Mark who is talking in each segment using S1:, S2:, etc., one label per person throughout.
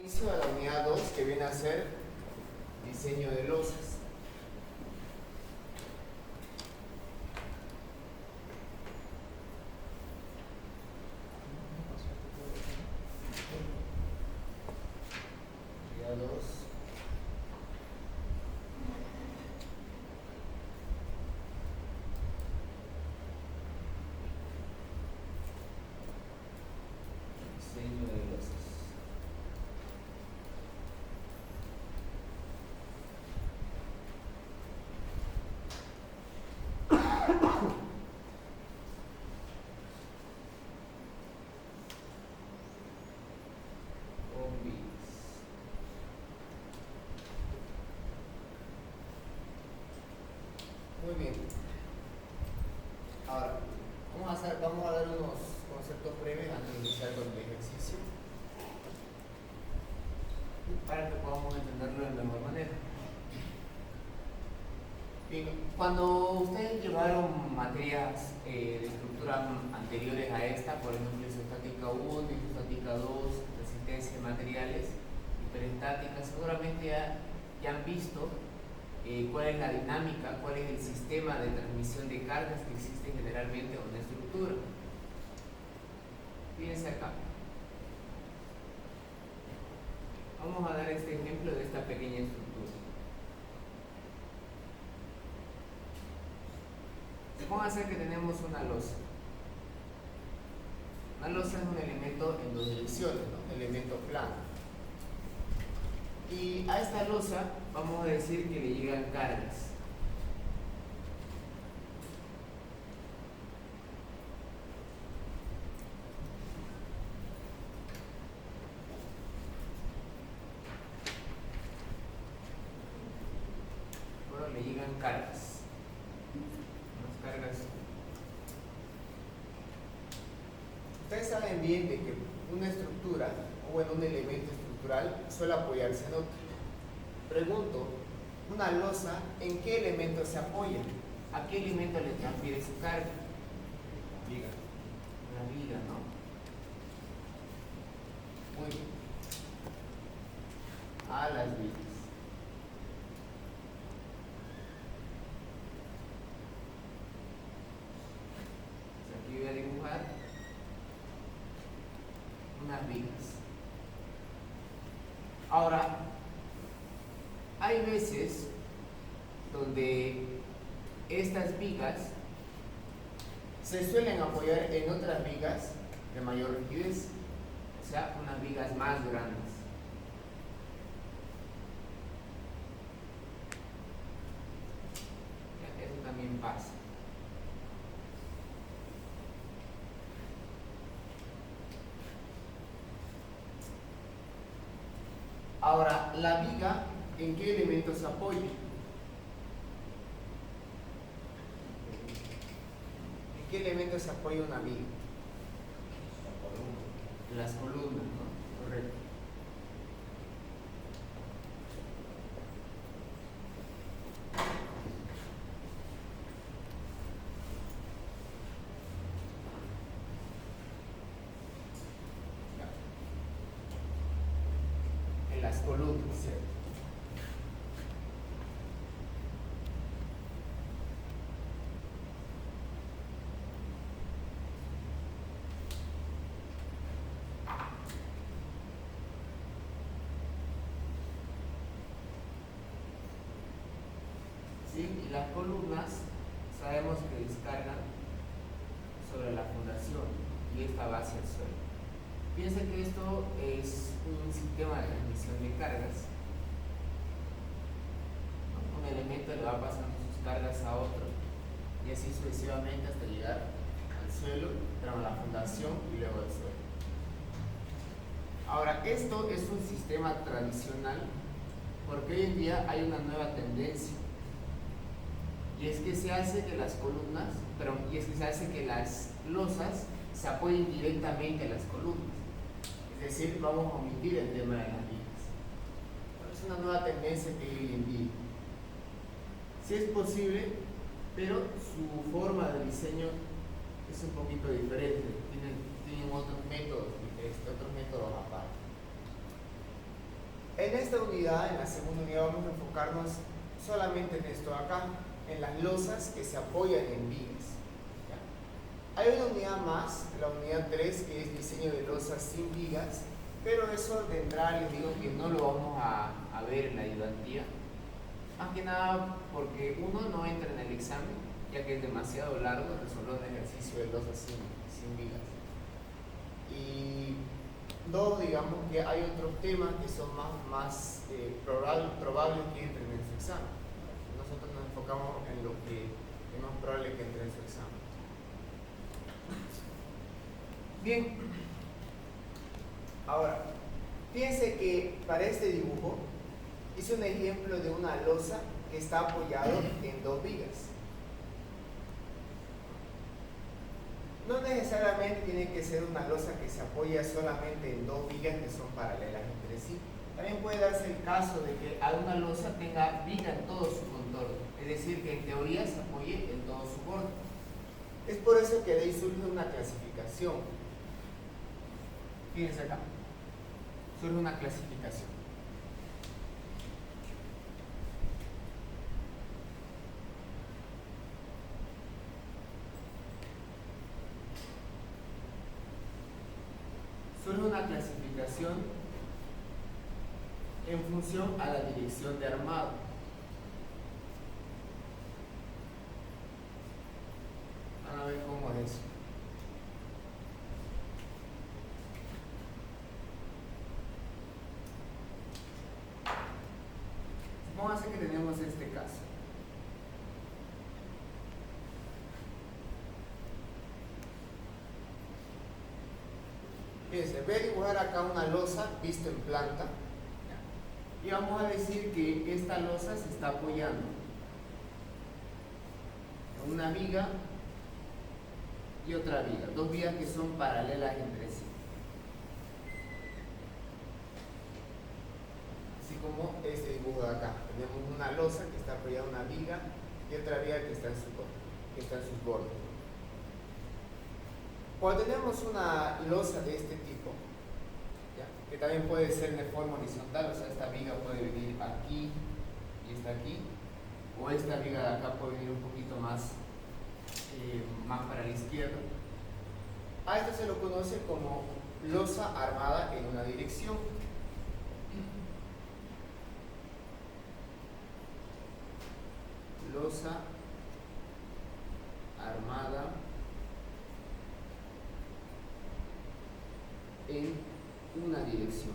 S1: Inicio a la unidad 2 que viene a ser diseño de losas. Unidad 2. Diseño de losas. Muy bien. Ahora, vamos a dar unos conceptos breves antes de iniciar con el ejercicio para que podamos entenderlo de mejor manera. Bien, cuando ustedes llevaron materias de estructura anteriores a esta, por ejemplo, isostática 1, isostática 2, resistencia de materiales, hiperestática, seguramente ya han visto cuál es la dinámica, cuál es el sistema de transmisión de cargas que existe generalmente en una estructura. Fíjense acá. Vamos a dar este ejemplo de esta pequeña estructura. Supóngase que tenemos una losa. Una losa es un elemento en dos direcciones, ¿no? Un elemento plano. Y a esta losa vamos a decir que le llegan cargas. Bueno, le llegan cargas. Unas cargas. Ustedes saben bien de que una estructura, o bueno, un elemento estructural suele apoyarse en otro. Pregunto, una losa, ¿en qué elemento se apoya? ¿A qué elemento le transfiere su carga?
S2: Viga.
S1: La viga, ¿no? Muy bien. A las vigas. Aquí voy a dibujar unas vigas. Ahora, hay veces donde estas vigas se suelen apoyar en otras vigas de mayor rigidez, o sea, unas vigas más grandes. Eso también pasa. Ahora, la viga, ¿en qué elemento se apoya? ¿En qué elemento se apoya una viga? Las columnas, ¿no? Correcto. En las columnas, ¿cierto? ¿Sí? Y las columnas sabemos que descargan sobre la fundación y esta va hacia el suelo. Piensa que esto es un sistema de transmisión de cargas. Un elemento le va pasando sus cargas a otro y así sucesivamente hasta llegar al suelo, a la fundación y luego al suelo. Ahora, esto es un sistema tradicional porque hoy en día hay una nueva tendencia. Y es que se hace que las columnas, se hace que las losas se apoyen directamente a las columnas. Es decir, vamos a omitir el tema de las vigas. Es una nueva tendencia que hay hoy en día. Sí es posible, pero su forma de diseño es un poquito diferente. Tienen otros métodos aparte. En esta unidad, en la segunda unidad, vamos a enfocarnos solamente en esto de acá, en las losas que se apoyan en vigas. ¿Ya? Hay una unidad más, la unidad 3, que es diseño de losas sin vigas, pero eso de entrada les digo que no lo vamos a ver en la ayudantía. Más que nada porque uno no entra en el examen, ya que es demasiado largo resolver un ejercicio de losas sin vigas. Y dos, digamos que hay otros temas que son más probables que entren en su examen. Nosotros nos enfocamos en lo que es más probable que entre en su examen. Bien, ahora, fíjense que para este dibujo hice un ejemplo de una losa que está apoyado en dos vigas. No necesariamente tiene que ser una losa que se apoya solamente en dos vigas que son paralelas entre sí. También puede darse el caso de que alguna losa tenga viga en todo su contorno, es decir, que en teoría se apoye en todo su borde. Es por eso que de ahí surge una clasificación. Fíjense acá, surge una clasificación. Surge una clasificación en función a la dirección de armado. Van a ver cómo es eso. Supóngase que tenemos este caso. Fíjense, voy a dibujar acá una losa vista en planta y vamos a decir que esta losa se está apoyando en una viga y otra viga, dos vigas que son paralelas entre sí, así como este dibujo de acá. Tenemos una losa que está apoyada en una viga y otra viga que está en sus bordes. Cuando tenemos una losa de este tipo, ¿ya? Que también puede ser de forma horizontal, o sea, esta viga puede venir aquí y esta aquí, o esta viga de acá puede venir un poquito más para la izquierda. A esto se lo conoce como losa armada en una dirección. Losa armada en una dirección.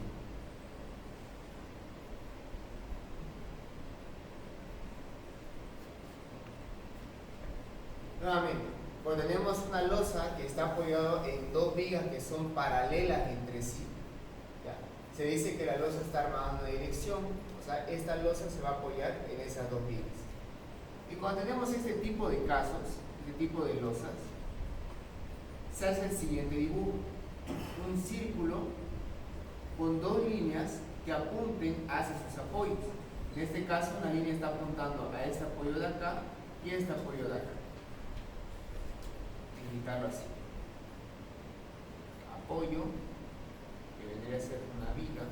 S1: Nuevamente, cuando tenemos una losa que está apoyada en dos vigas que son paralelas entre sí, ¿ya? Se dice que la losa está armada en una dirección, o sea, esta losa se va a apoyar en esas dos vigas. Y cuando tenemos este tipo de casos, este tipo de losas, se hace el siguiente dibujo: un círculo con dos líneas que apunten hacia sus apoyos. En este caso, una línea está apuntando a este apoyo de acá y a este apoyo de acá. Indicarlo así: apoyo, que vendría a ser una viga,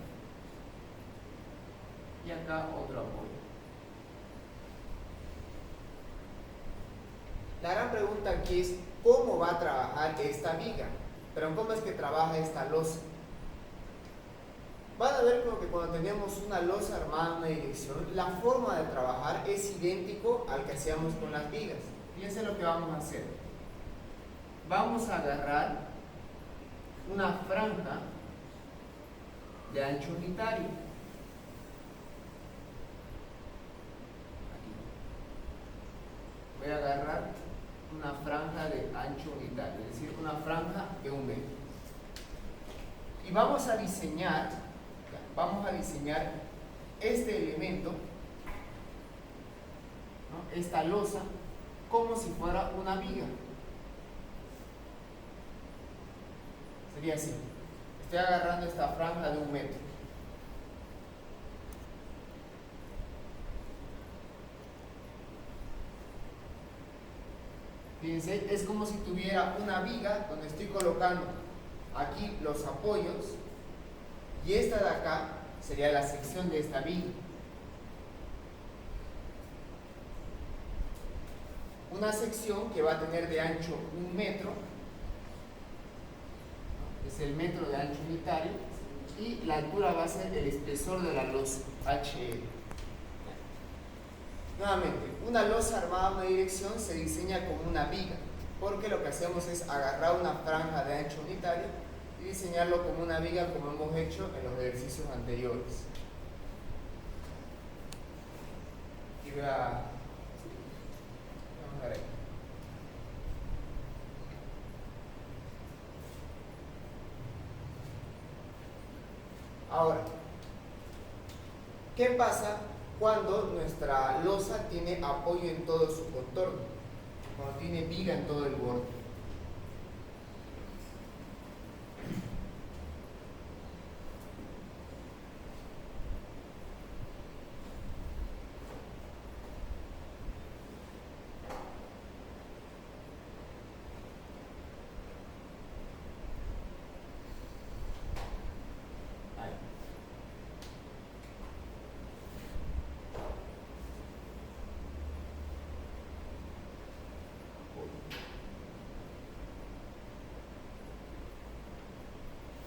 S1: y acá otro apoyo. La gran pregunta aquí es: ¿cómo va a trabajar esta viga? Pero ¿cómo es que trabaja esta losa? Van a ver como que cuando tenemos una losa armada en una dirección, la forma de trabajar es idéntico al que hacíamos con las vigas. Fíjense lo que vamos a hacer. Vamos a agarrar una franja de ancho unitario. Aquí. Voy a agarrar una franja de ancho unitario, es decir, una franja de 1 metro. Y vamos a diseñar este elemento, ¿no? Esta losa, como si fuera una viga. Sería así: estoy agarrando esta franja de 1 metro. Fíjense, es como si tuviera una viga donde estoy colocando aquí los apoyos, y esta de acá sería la sección de esta viga. Una sección que va a tener de ancho 1 metro, es el metro de ancho unitario, y la altura va a ser el espesor de la losa, HL. Nuevamente, una losa armada a una dirección se diseña como una viga, porque lo que hacemos es agarrar una franja de ancho unitario y diseñarlo como una viga, como hemos hecho en los ejercicios anteriores. Y vamos a ver. Ahora, ¿qué pasa cuando nuestra losa tiene apoyo en todo su contorno? Cuando tiene viga en todo el borde.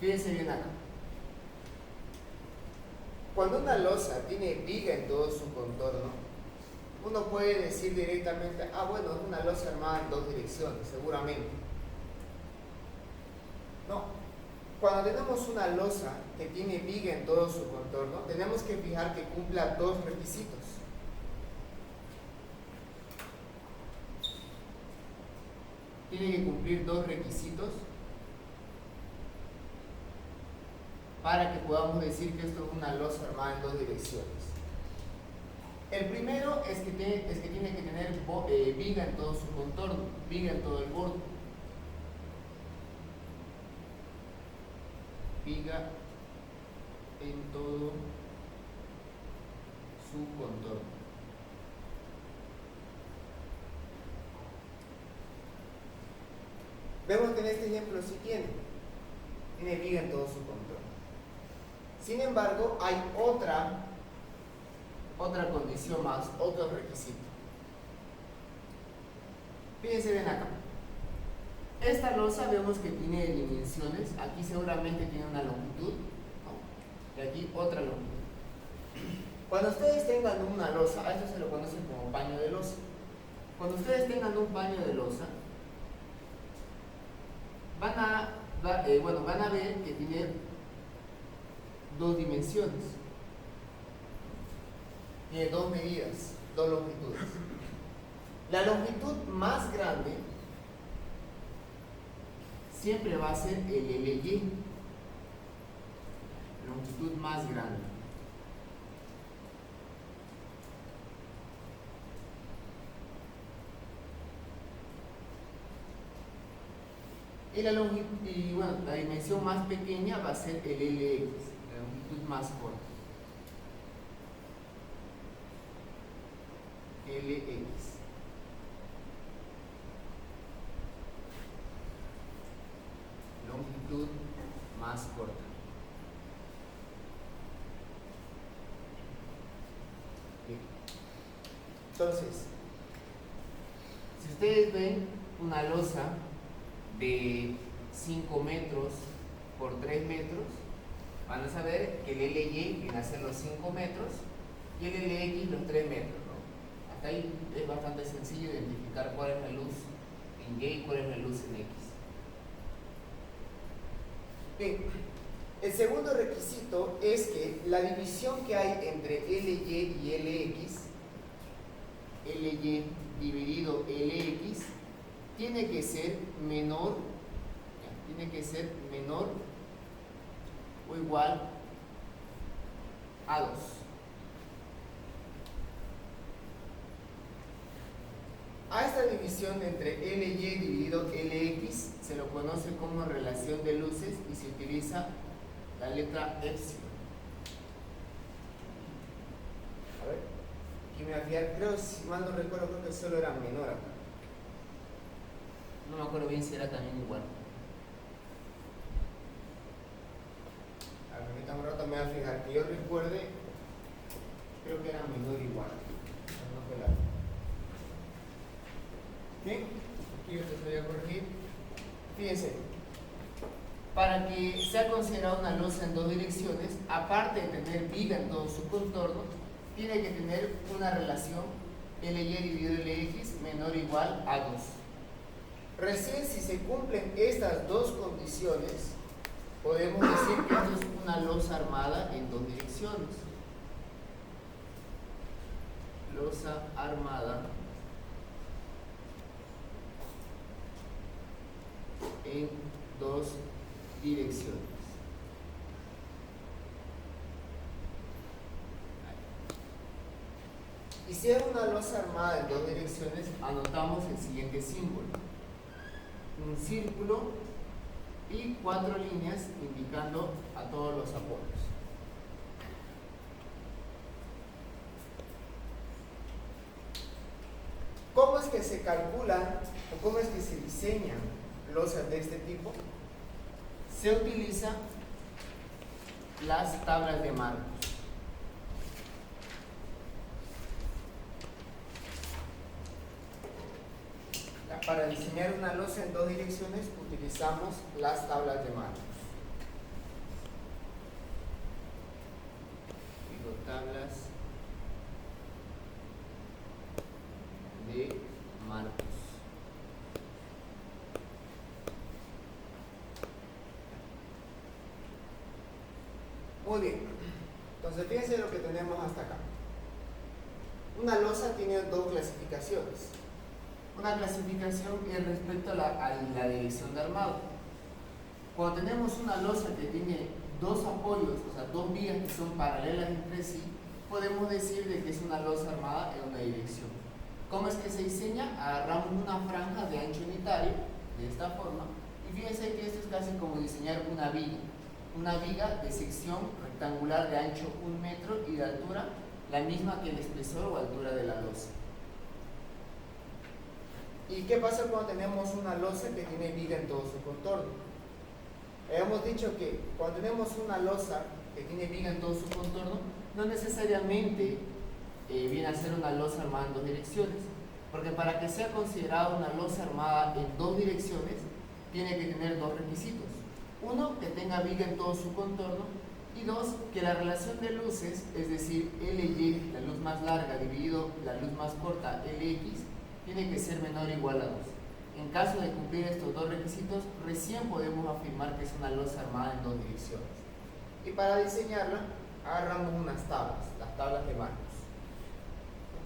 S1: Fíjense bien acá. Cuando una losa tiene viga en todo su contorno, uno puede decir directamente, bueno, es una losa armada en 2 direcciones, seguramente. No. Cuando tenemos una losa que tiene viga en todo su contorno, tenemos que fijar que cumpla 2 requisitos. Tiene que cumplir 2 requisitos para que podamos decir que esto es una losa armada en 2 direcciones. El primero es que tiene que tener viga en todo su contorno, viga en todo el borde. Viga en todo su contorno. Vemos que en este ejemplo sí tiene viga en todo su contorno. Sin embargo, hay otra condición más, otro requisito. Fíjense bien acá. Esta losa vemos que tiene dimensiones. Aquí seguramente tiene una longitud, ¿no? Y aquí otra longitud. Cuando ustedes tengan una losa, a esto se lo conocen como paño de losa. Cuando ustedes tengan un paño de losa, van a ver que tiene 2 dimensiones. Tiene 2 medidas, 2 longitudes. La longitud más grande siempre va a ser el LY. Longitud más grande. Y la dimensión más pequeña va a ser el LX, la longitud más corta. LX. Longitud más corta. Entonces, si ustedes ven una losa de 5 metros por 3 metros, van a saber que el LY viene a ser los 5 metros y el LX los 3 metros, ¿no? Hasta ahí es bastante sencillo identificar cuál es la luz en Y y cuál es la luz en X. Bien, el segundo requisito es que la división que hay entre LY y LX, LY dividido LX, tiene que ser menor o igual a 2. A esta división entre LY dividido LX se lo conoce como relación de luces y se utiliza la letra epsilon. A ver, aquí me voy a fijar, creo, si mal no recuerdo, creo que solo era menor acá. No me acuerdo bien si era también igual. A ver, ahorita un rato me voy a fijar, que yo recuerde, creo que era menor o igual. No fue la... Bien, aquí yo te voy a corregir. Fíjense, para que sea considerada una losa en dos direcciones, aparte de tener viga en todo su contorno, tiene que tener una relación LY dividido LX menor o igual a 2. Recién si se cumplen estas dos condiciones, podemos decir que esto es una losa armada en dos direcciones. Losa armada en dos direcciones. Y si es una losa armada en dos direcciones, anotamos el siguiente símbolo: un círculo y 4 líneas indicando a todos los apoyos. ¿Cómo es que se calculan o cómo es que se diseñan losas de este tipo? Se utilizan las tablas de marcos. Para diseñar una losa en dos direcciones utilizamos las tablas de marcos. Digo, tablas de marcos. Muy bien, entonces fíjense lo que tenemos hasta acá. Una losa tiene dos clasificaciones. Una clasificación es respecto a la dirección de armado. Cuando tenemos una losa que tiene dos apoyos, o sea, dos vías que son paralelas entre sí, podemos decir de que es una losa armada en una dirección. ¿Cómo es que se diseña? Agarramos una franja de ancho unitario, de esta forma, y fíjense que esto es casi como diseñar una viga de sección rectangular de ancho 1 metro y de altura la misma que el espesor o altura de la losa. ¿Y qué pasa cuando tenemos una losa que tiene viga en todo su contorno? Habíamos dicho que cuando tenemos una losa que tiene viga en todo su contorno, no necesariamente viene a ser una losa armada en dos direcciones, porque para que sea considerada una losa armada en dos direcciones, tiene que tener dos requisitos. Uno, que tenga viga en todo su contorno, y dos, que la relación de luces, es decir, LY, la luz más larga, dividido la luz más corta, LX, tiene que ser menor o igual a 2. En caso de cumplir estos dos requisitos, recién podemos afirmar que es una losa armada en dos direcciones. Y para diseñarla, agarramos unas tablas, las tablas de marcos.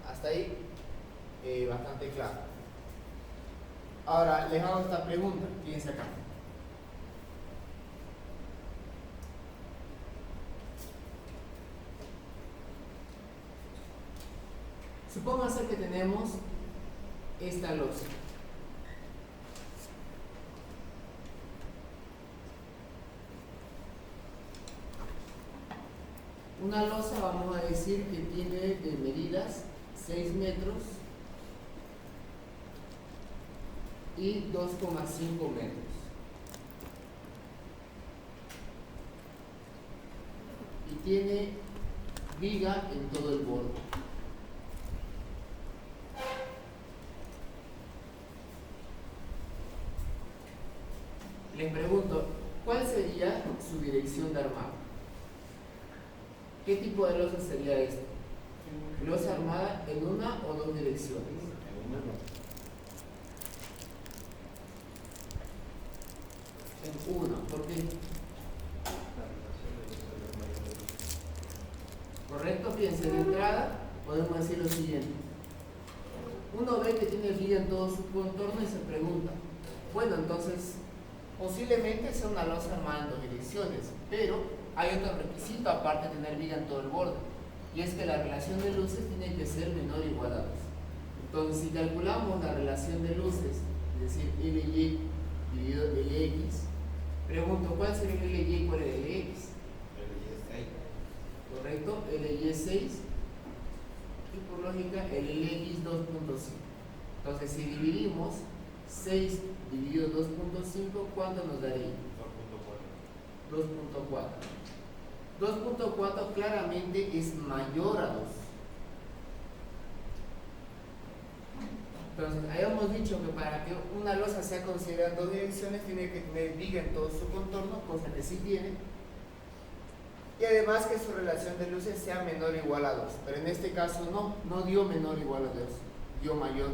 S1: Hasta ahí, bastante claro. Ahora, les hago esta pregunta, fíjense acá. Supóngase que tenemos esta losa. Una losa, vamos a decir que tiene de medidas 6 metros y 2,5 metros. Y tiene viga en todo el borde. Les pregunto, ¿cuál sería su dirección de armado? ¿Qué tipo de losa sería esta? ¿Losa armada en una o dos direcciones? En una. ¿Por qué? ¿Correcto? Fíjense, de entrada podemos decir lo siguiente. Uno ve que tiene viga en todo su contorno y se pregunta, bueno, entonces posiblemente sea una losa armada en dos direcciones, pero hay otro requisito aparte de tener viga en todo el borde, y es que la relación de luces tiene que ser menor o igual a 2. Entonces, si calculamos la relación de luces, es decir, LY dividido LX, pregunto, ¿cuál sería el LY y cuál es el LX?
S2: LY es 6.
S1: ¿Correcto? LY es 6 y por lógica el LX 2.5. Entonces, si dividimos 6 dividido 2.5, ¿cuánto nos daría? 2.4. 2.4 claramente es mayor a 2. Entonces, habíamos dicho que para que una losa sea considerada en dos direcciones tiene que tener viga en todo su contorno, cosa que sí tiene, y además que su relación de luces sea menor o igual a 2, pero en este caso no dio menor o igual a 2, dio mayor.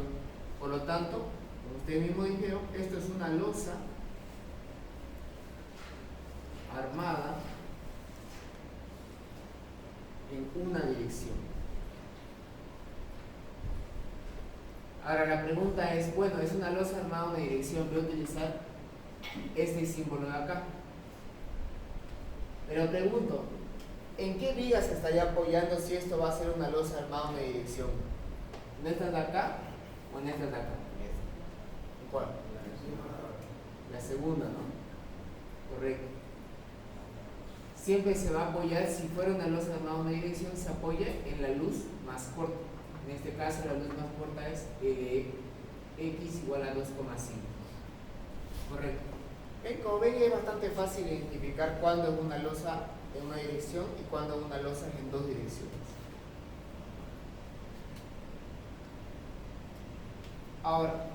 S1: Por lo tanto, como ustedes mismos dijeron, esto es una losa armada en una dirección. Ahora la pregunta es, bueno, es una losa armada en una dirección, voy a utilizar este símbolo de acá. Pero pregunto, ¿en qué vigas se estaría apoyando si esto va a ser una losa armada en una dirección? ¿En estas de acá o en estas de acá? ¿En cuál? La segunda, ¿no? Correcto. Siempre se va a apoyar, si fuera una losa armada en una dirección, se apoya en la luz más corta. En este caso la luz más corta es X igual a 2,5. Correcto. Como ven, es bastante fácil identificar cuándo es una losa en una dirección y cuándo es una losa en dos direcciones. Ahora,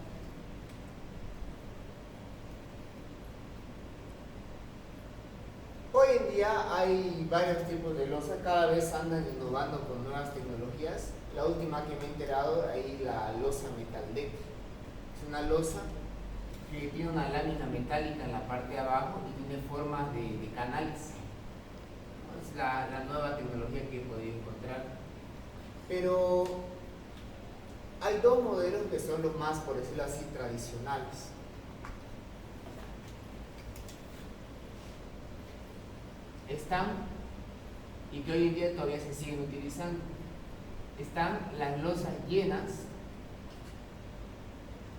S1: hoy en día hay varios tipos de losa, cada vez andan innovando con nuevas tecnologías. La última que me he enterado, ahí la losa Metaldeck. Es una losa que tiene una lámina metálica en la parte de abajo y tiene formas de canales. Es la nueva tecnología que he podido encontrar. Pero hay dos modelos que son los más, por decirlo así, tradicionales. Están, y que hoy en día todavía se siguen utilizando, están las losas llenas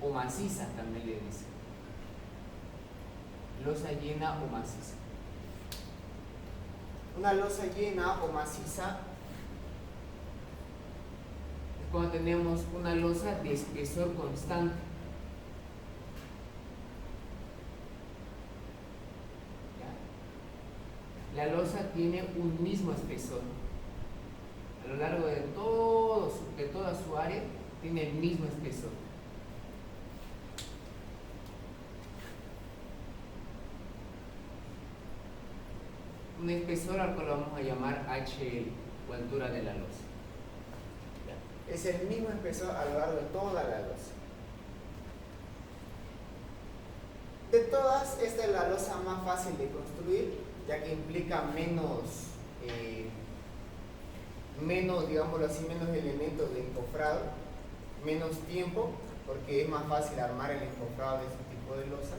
S1: o macizas, también le dicen. Losa llena o maciza. Una losa llena o maciza es cuando tenemos una losa de espesor constante. ¿Ya? La losa tiene un mismo espesor. A lo largo de toda su área tiene el mismo espesor. Un espesor al cual lo vamos a llamar HL, o altura de la losa. Es el mismo espesor a lo largo de toda la losa. De todas, esta es la losa más fácil de construir, ya que implica menos, digámoslo así, menos elementos de encofrado, menos tiempo, porque es más fácil armar el encofrado de este tipo de losas.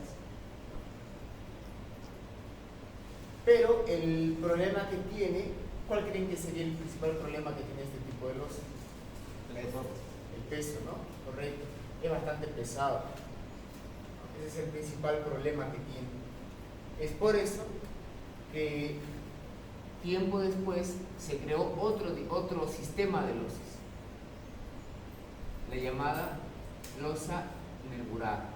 S1: Pero el problema que tiene, ¿cuál creen que sería el principal problema que tiene este tipo de losa? El peso, ¿no? Correcto. Es bastante pesado. Ese es el principal problema que tiene. Es por eso que tiempo después se creó otro sistema de losas, la llamada losa nervurada.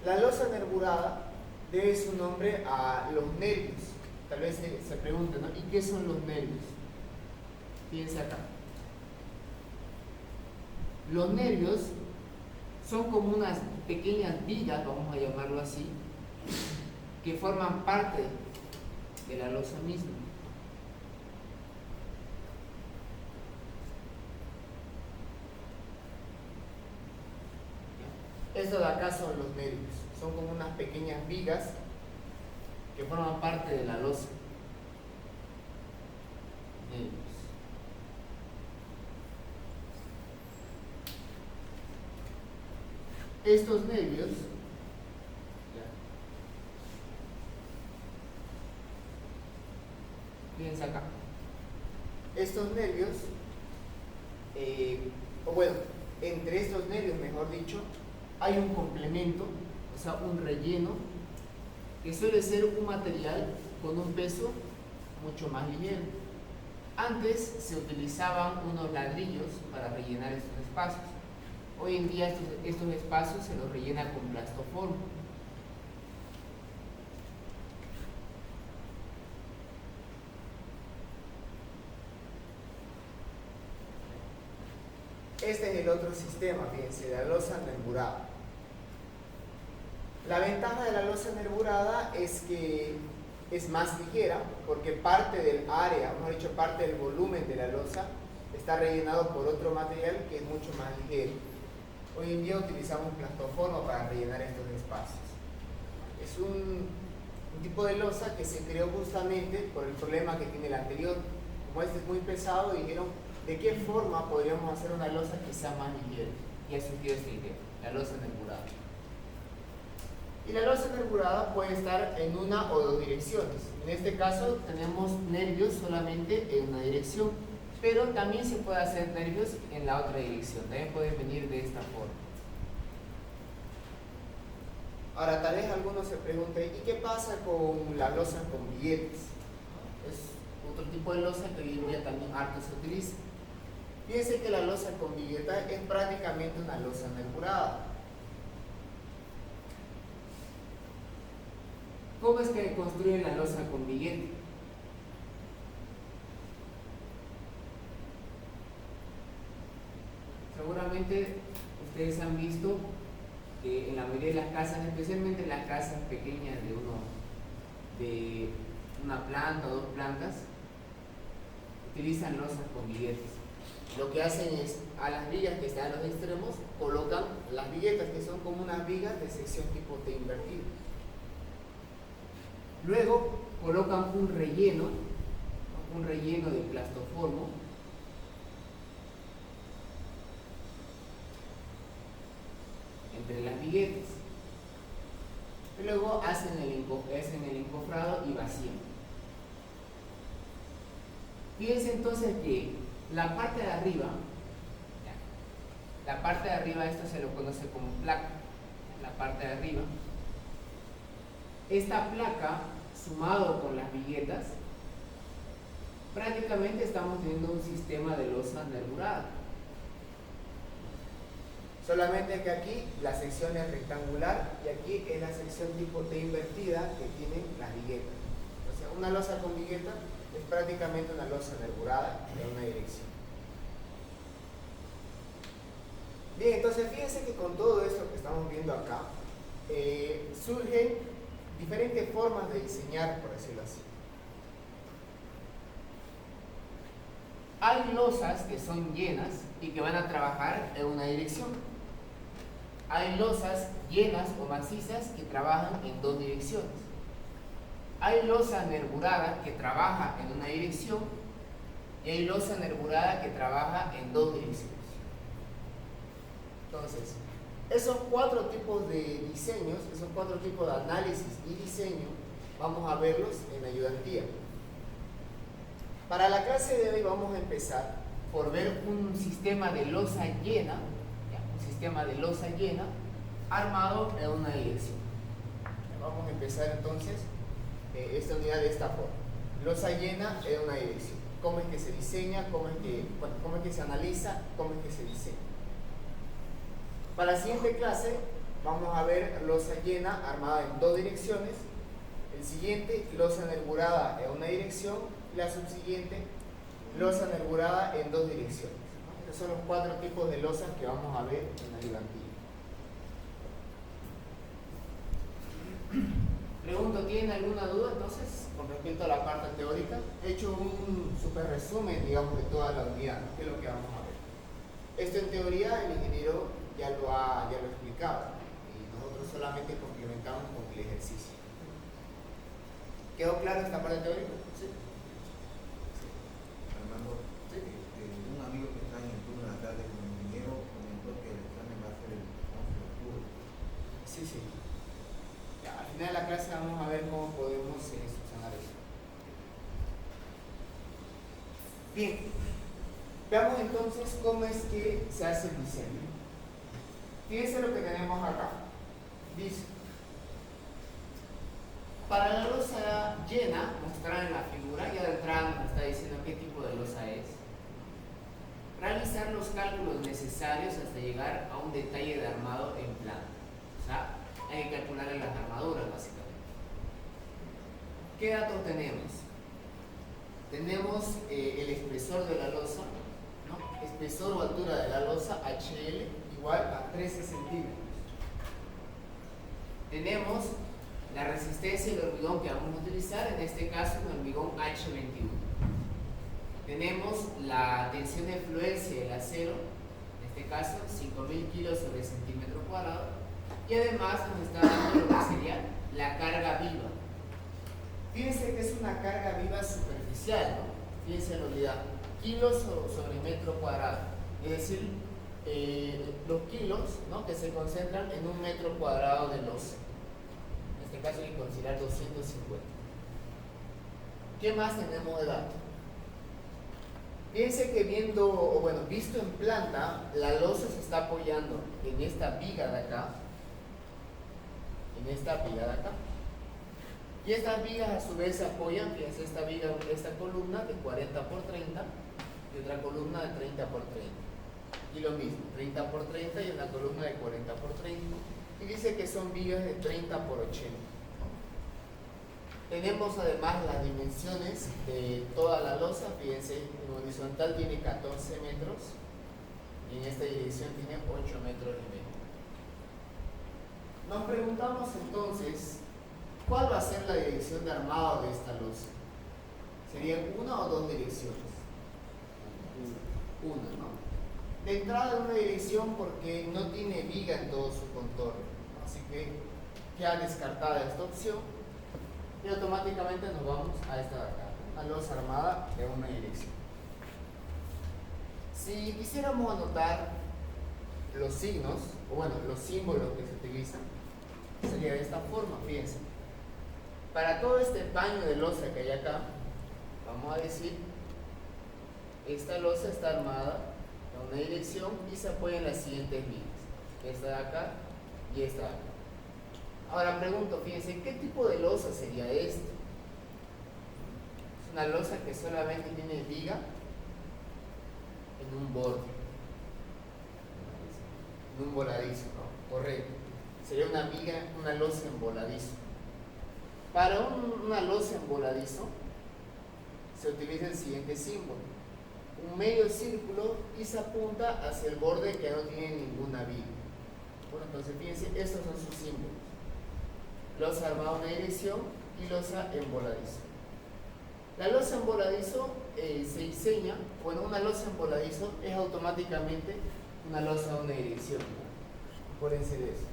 S1: La losa nervurada debe su nombre a los nervios. Tal vez se pregunten, ¿no? ¿Y qué son los nervios? Fíjense acá. Los nervios son como unas pequeñas vigas, vamos a llamarlo así, que forman parte de la losa misma. Estos de acá son los nervios, son como unas pequeñas vigas que forman parte de la losa. Nervios. Estos nervios fíjense acá. Estos nervios, entre estos nervios, mejor dicho, hay un complemento, o sea, un relleno, que suele ser un material con un peso mucho más ligero. Antes se utilizaban unos ladrillos para rellenar estos espacios. Hoy en día estos espacios se los rellena con plastoformo. Este es el otro sistema, fíjense, la losa nervurada. La ventaja de la losa nervurada es que es más ligera porque parte del área, mejor dicho, parte del volumen de la losa está rellenado por otro material que es mucho más ligero. Hoy en día utilizamos plastoformo para rellenar estos espacios. Es un tipo de losa que se creó justamente por el problema que tiene el anterior. Como este es muy pesado, dijeron, ¿de qué forma podríamos hacer una losa que sea más ligera? Y ha surgido esta idea, la losa nervurada. Y la losa nervurada puede estar en una o dos direcciones. En este caso tenemos nervios solamente en una dirección, pero también se puede hacer nervios en la otra dirección. También pueden venir de esta forma. Ahora, tal vez algunos se pregunten, ¿y qué pasa con la losa con billetes? Es otro tipo de losa que hoy en día también harto se utiliza. Fíjense que la losa con billeta es prácticamente una losa nervurada. ¿Cómo es que construyen la losa con billete? Seguramente ustedes han visto que en la mayoría de las casas, especialmente en las casas pequeñas de una planta o dos plantas, utilizan losas con billetes. Lo que hacen es, a las vigas que están a los extremos, colocan las viguetas, que son como unas vigas de sección tipo T invertido. Luego colocan un relleno de plastoformo, entre las viguetas. Y luego hacen el encofrado y vacían. Fíjense entonces que la parte de arriba, esto se lo conoce como placa, la parte de arriba. Esta placa, sumado con las viguetas, prácticamente estamos teniendo un sistema de losa nervurada. Solamente que aquí la sección es rectangular y aquí es la sección tipo T invertida que tiene las viguetas. O sea, una losa con vigueta es prácticamente una losa nervurada en una dirección. Bien, entonces fíjense que con todo esto que estamos viendo acá, surgen diferentes formas de diseñar, por decirlo así. Hay losas que son llenas y que van a trabajar en una dirección. Hay losas llenas o macizas que trabajan en dos direcciones. Hay losa nervurada que trabaja en una dirección y hay losa nervurada que trabaja en dos direcciones. Entonces, esos cuatro tipos de diseños, esos cuatro tipos de análisis y diseño, vamos a verlos en ayudantía. Para la clase de hoy vamos a empezar por ver un sistema de losa llena, armado en una dirección. Vamos a empezar entonces esta unidad de esta forma. Losa llena en una dirección. ¿Cómo es que se diseña? ¿Cómo es que se analiza? ¿Cómo es que se diseña? Para la siguiente clase vamos a ver losa llena armada en dos direcciones. El siguiente, losa nervurada en una dirección. La subsiguiente, losa nervurada en dos direcciones. Estos son los cuatro tipos de losas que vamos a ver en la ayudantía. Pregunto, ¿tienen alguna duda entonces con respecto a la parte teórica? He hecho un super resumen, digamos, de toda la unidad, ¿no? Que es lo que vamos a ver. Esto en teoría el ingeniero ya lo explicaba y nosotros solamente complementamos con el ejercicio. ¿Quedó claro esta parte teórica? ¿Sí?
S2: Armando,
S1: Sí.
S2: un amigo que está en el turno de la tarde como ingeniero comentó que el examen va a ser el 11 de octubre.
S1: Sí, sí. Ya, al final de la clase vamos a ver cómo podemos solucionar eso. Bien, veamos entonces cómo es que se hace el diseño. Fíjense lo que tenemos acá. Dice, para la losa llena, mostrada en la figura, ya de entrada nos está diciendo qué tipo de losa es. Realizar los cálculos necesarios hasta llegar a un detalle de armado en planta. O sea, hay que calcular en las armaduras básicamente. ¿Qué datos tenemos? Tenemos el espesor de la losa, ¿no? espesor o altura de la losa HL igual a 13 centímetros. Tenemos la resistencia del hormigón que vamos a utilizar, en este caso un hormigón H21. Tenemos la tensión de fluencia del acero, en este caso 5000 kilos sobre centímetro cuadrado, y además nos está dando lo que sería la carga viva. Fíjense que es una carga viva superficial, ¿no? Fíjense en la unidad, kilos sobre metro cuadrado, es decir, los kilos, ¿no?, que se concentran en un metro cuadrado de losa. En este caso hay que considerar 250. ¿Qué más tenemos de datos? Fíjense que visto en planta, la losa se está apoyando en esta viga de acá, y estas vigas a su vez se apoyan, fíjense, esta columna de 40 por 30 y otra columna de 30 por 30. Y lo mismo, 30 por 30 y una columna de 40 por 30. Y dice que son vigas de 30 por 80. Tenemos además las dimensiones de toda la losa. Fíjense, en horizontal tiene 14 metros y en esta dirección tiene 8 metros y medio. Nos preguntamos entonces, ¿cuál va a ser la dirección de armado de esta losa? ¿Serían una o dos direcciones? Una, ¿no? De entrada una dirección porque no tiene viga en todo su contorno, así que queda descartada esta opción y automáticamente nos vamos a esta de acá, una losa armada de una dirección. Si quisiéramos anotar los signos, o bueno, los símbolos que se utilizan, sería de esta forma, fíjense. Para todo este paño de losa que hay acá, vamos a decir, esta losa está armada en una dirección y se apoya en las siguientes líneas, esta de acá y esta de acá. Ahora pregunto, fíjense, ¿qué tipo de losa sería esta? Es una losa que solamente tiene viga en un borde, en un voladizo, ¿no? Correcto. Sería una viga, una losa en voladizo. Para una losa en voladizo se utiliza el siguiente símbolo: un medio círculo y se apunta hacia el borde que no tiene ninguna viga. Bueno, entonces fíjense, estos son sus símbolos: losa armada a una dirección y losa en voladizo. La losa en voladizo se diseña, bueno, una losa en voladizo es automáticamente una losa a una dirección, ¿no? Acuérdense de eso.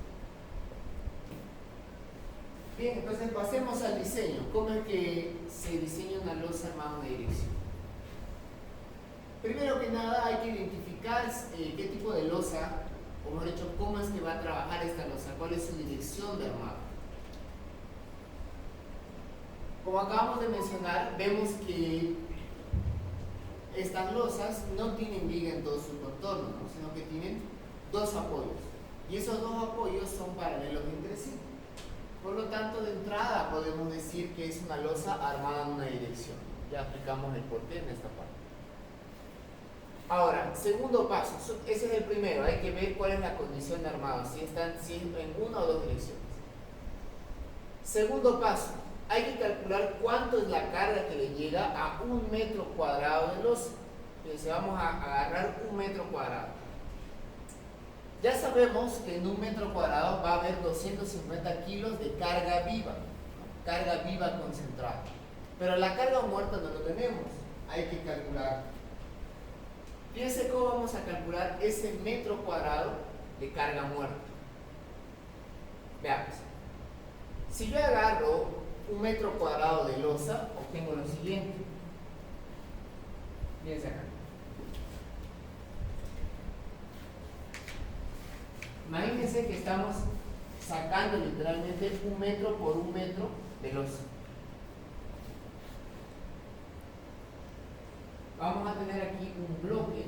S1: Bien, entonces pasemos al diseño. ¿Cómo es que se diseña una losa armada a una dirección? Primero que nada hay que identificar qué tipo de losa, o mejor dicho, cómo es que va a trabajar esta losa, cuál es su dirección de armado. Como acabamos de mencionar, vemos que estas losas no tienen viga en todo su contorno, ¿no?, sino que tienen dos apoyos, y esos dos apoyos son paralelos entre sí. Por lo tanto, de entrada podemos decir que es una losa armada en una dirección. Ya aplicamos el porqué en esta parte. Ahora, segundo paso, ese es el primero, hay que ver cuál es la condición de armado, si están en una o dos direcciones. Segundo paso, hay que calcular cuánto es la carga que le llega a un metro cuadrado de losa. Entonces vamos a agarrar un metro cuadrado. Ya sabemos que en un metro cuadrado va a haber 250 kilos de carga viva, ¿no?, carga viva concentrada. Pero la carga muerta no lo tenemos, hay que calcular. Fíjense cómo vamos a calcular ese metro cuadrado de carga muerta. Veamos. Si yo agarro un metro cuadrado de losa, obtengo lo siguiente. Fíjense acá. Imagínense que estamos sacando literalmente un metro por un metro de losa. Vamos a tener aquí un bloque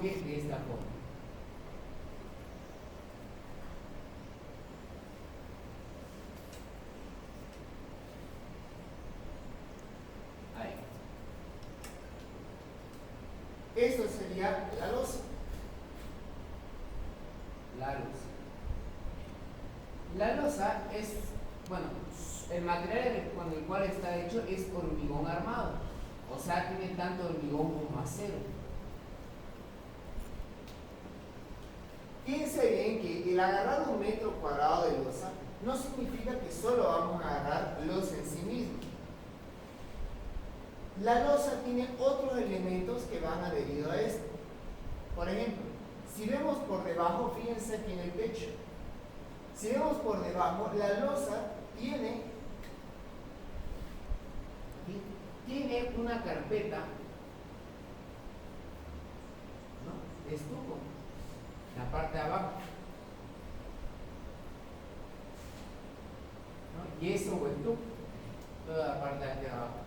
S1: de esta forma. Ahí. Eso sería la losa. La losa es, bueno, el material con el cual está hecho es hormigón armado, o sea, tiene tanto hormigón como acero. Fíjense bien que el agarrar un metro cuadrado de losa no significa que solo vamos a agarrar losa en sí mismo. La losa tiene otros elementos que van adheridos a esto. Por ejemplo, si vemos por debajo, fíjense aquí en el techo. Si vemos por debajo, la losa tiene una carpeta, ¿no?, de estuco en la parte de abajo, ¿no?, yeso o estuco, toda la parte de aquí abajo.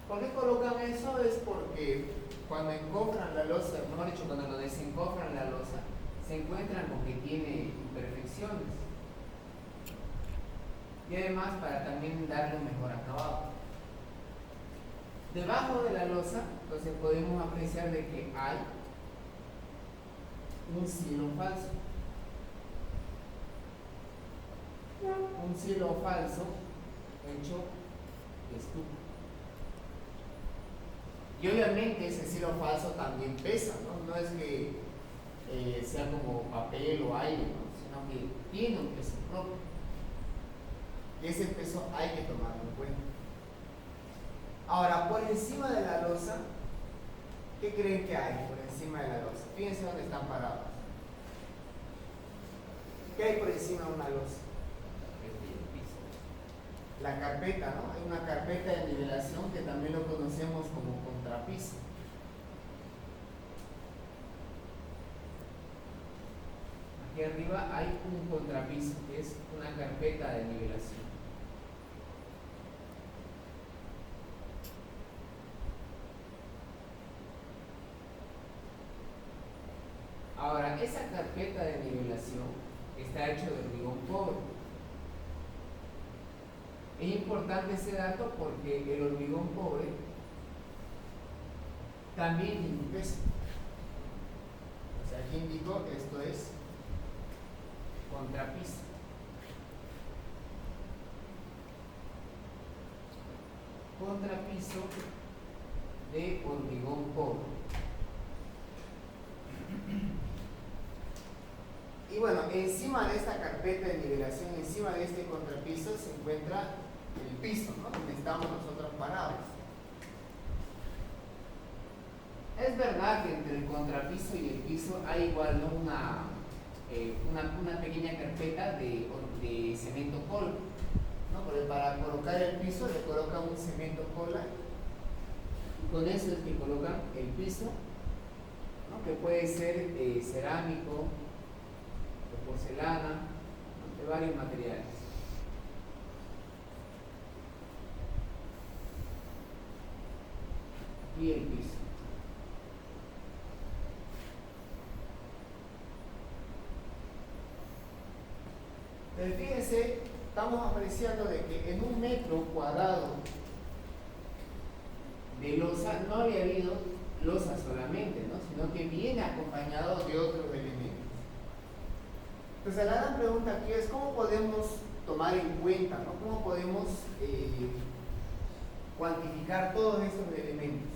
S1: ¿Por qué colocan eso? Es porque cuando encofran la losa, mejor dicho, cuando lo desencofran la losa, se encuentran con que tiene imperfecciones. Y además para también darle un mejor acabado. Debajo de la losa, entonces podemos apreciar de que hay un cielo falso. Un cielo falso hecho de estuco. Y obviamente ese cielo falso también pesa, ¿no? No es que sea como papel o aire, ¿no?, sino que tiene un peso propio. Y ese peso hay que tomarlo en cuenta. Ahora, por encima de la losa, ¿qué creen que hay por encima de la losa? Fíjense dónde están parados. ¿Qué hay por encima de una losa? La carpeta, ¿no? Hay una carpeta de nivelación que también lo conocemos como contrapiso. Aquí arriba hay un contrapiso, que es una carpeta de nivelación. Ahora, esa carpeta de nivelación está hecha de hormigón pobre. Es importante ese dato porque el hormigón pobre también tiene un peso. O sea, aquí indico que esto es contrapiso. Contrapiso de hormigón pobre. Y bueno, encima de esta carpeta de nivelación, encima de este contrapiso, se encuentra el piso, ¿no?, donde estamos nosotros parados. Es verdad que entre el contrapiso y el piso hay igual, ¿no?, una pequeña carpeta de cemento cola, ¿no? Porque para colocar el piso le colocan un cemento cola. Con eso es que colocan el piso, ¿no?, que puede ser cerámico, de porcelana, ¿no?, de varios materiales. Y el piso. Pero fíjense, estamos apreciando de que en un metro cuadrado de losa no había habido losa solamente, ¿no?, sino que viene acompañado de otros elementos. Entonces la gran pregunta aquí es cómo podemos tomar en cuenta, ¿no?, cómo podemos cuantificar todos estos elementos.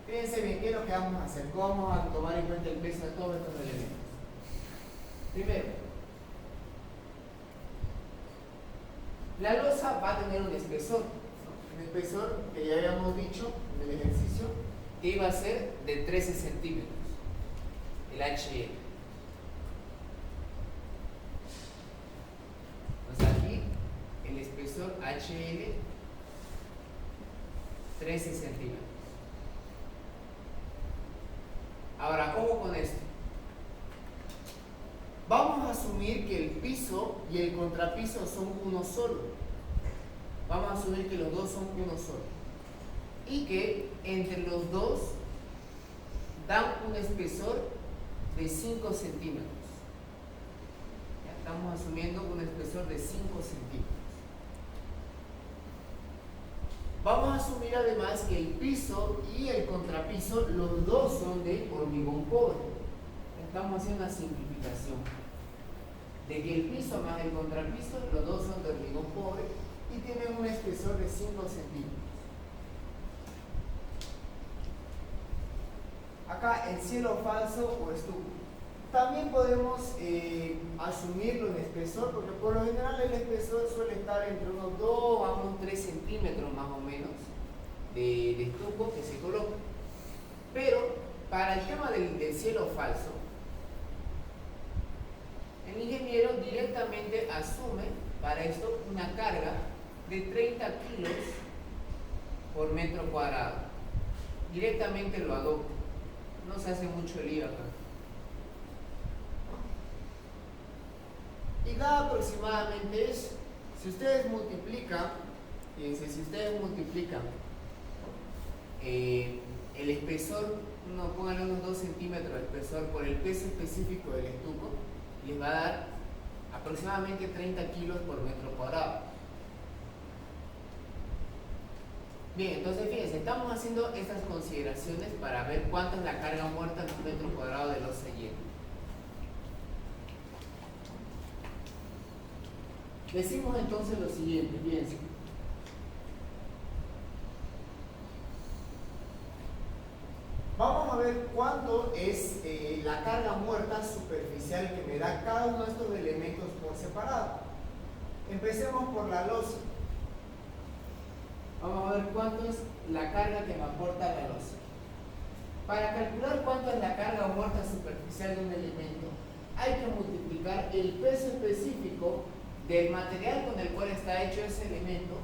S1: Fíjense bien qué es lo que vamos a hacer, cómo vamos a tomar en cuenta el peso de todos estos elementos. Primero, la losa va a tener un espesor, ¿no?, un espesor que ya habíamos dicho en el ejercicio que iba a ser de 13 centímetros, el HL. Entonces aquí el espesor HL 13 centímetros. Ahora, ojo con esto. Vamos a asumir que el piso y el contrapiso son uno solo. Vamos a asumir que los dos son uno solo. Y que entre los dos dan un espesor de 5 centímetros. Ya estamos asumiendo un espesor de 5 centímetros. Vamos a asumir además que el piso y el contrapiso, los dos son de hormigón pobre. Estamos haciendo una simplificación. de que el piso más el contrapiso, los dos son de hormigón pobre y tienen un espesor de 5 centímetros. Acá el cielo falso o estuco. También podemos asumirlo en espesor, porque por lo general el espesor suele estar entre unos 2 a unos 3 centímetros más o menos de estuco que se coloca. Pero para el tema del cielo falso, el ingeniero directamente asume para esto una carga de 30 kilos por metro cuadrado. Directamente lo adopta. No se hace mucho lío acá. Y da aproximadamente eso. Si ustedes multiplican, fíjense, si ustedes multiplican el espesor, pónganle unos 2 centímetros de espesor por el peso específico del estuco, les va a dar aproximadamente 30 kilos por metro cuadrado. Bien, entonces fíjense, estamos haciendo estas consideraciones para ver cuánta es la carga muerta en un metro cuadrado de losa llena. Decimos entonces lo siguiente, fíjense. Vamos a ver cuánto es la carga muerta superficial que me da cada uno de estos elementos por separado. Empecemos por la losa. Vamos a ver cuánto es la carga que me aporta la losa. Para calcular cuánto es la carga muerta superficial de un elemento, hay que multiplicar el peso específico del material con el cual está hecho ese elemento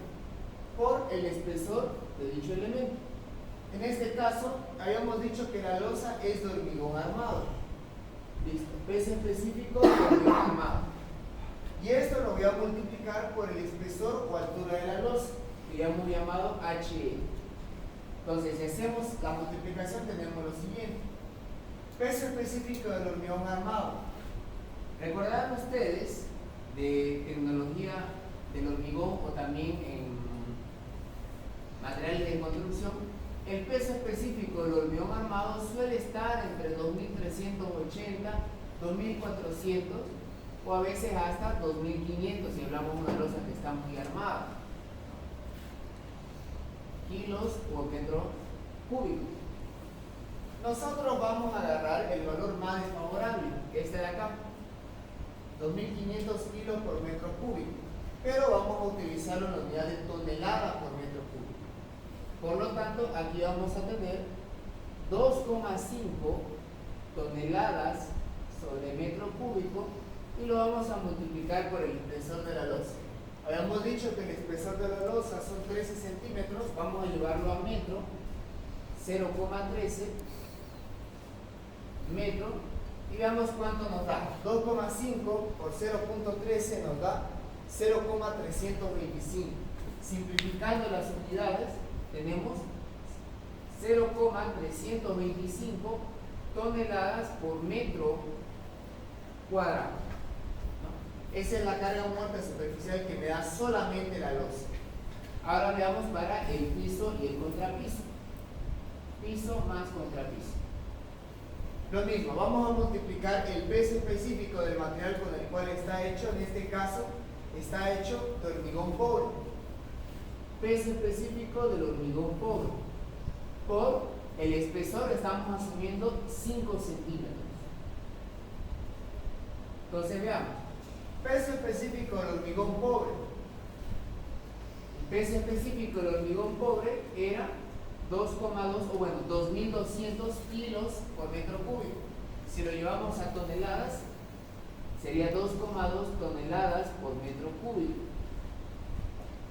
S1: por el espesor de dicho elemento. En este caso, habíamos dicho que la losa es de hormigón armado. Listo, peso específico de hormigón armado. Y esto lo voy a multiplicar por el espesor o altura de la losa, que ya hemos llamado HE. Entonces, si hacemos la multiplicación, tenemos lo siguiente. Peso específico del hormigón armado. ¿Recordarán ustedes de tecnología del hormigón o también en materiales de construcción? El peso específico del hormigón armado suele estar entre 2.380, 2.400 o a veces hasta 2.500 si hablamos de una losa que está muy armada. Kilos o metro cúbico. Nosotros vamos a agarrar el valor más desfavorable, que es este de acá, 2.500 kilos por metro cúbico, pero vamos a utilizarlo en la unidad de tonelada por metro cúbico. Por lo tanto, aquí vamos a tener 2,5 toneladas sobre metro cúbico y lo vamos a multiplicar por el espesor de la losa. Habíamos dicho que el espesor de la losa son 13 centímetros, vamos a llevarlo a metro, 0,13 metro, y veamos cuánto nos da. 2,5 por 0,13 nos da 0,325. Simplificando las unidades, tenemos 0,325 toneladas por metro cuadrado. Esa es la carga muerta superficial que me da solamente la losa. Ahora veamos para el piso y el contrapiso. Piso más contrapiso. Lo mismo, vamos a multiplicar el peso específico del material con el cual está hecho. En este caso, está hecho de hormigón pobre. Peso específico del hormigón pobre. Por el espesor estamos asumiendo 5 centímetros. Entonces veamos. Peso específico del hormigón pobre. El peso específico del hormigón pobre era 2,200 kilos por metro cúbico. Si lo llevamos a toneladas, sería 2,2 toneladas por metro cúbico.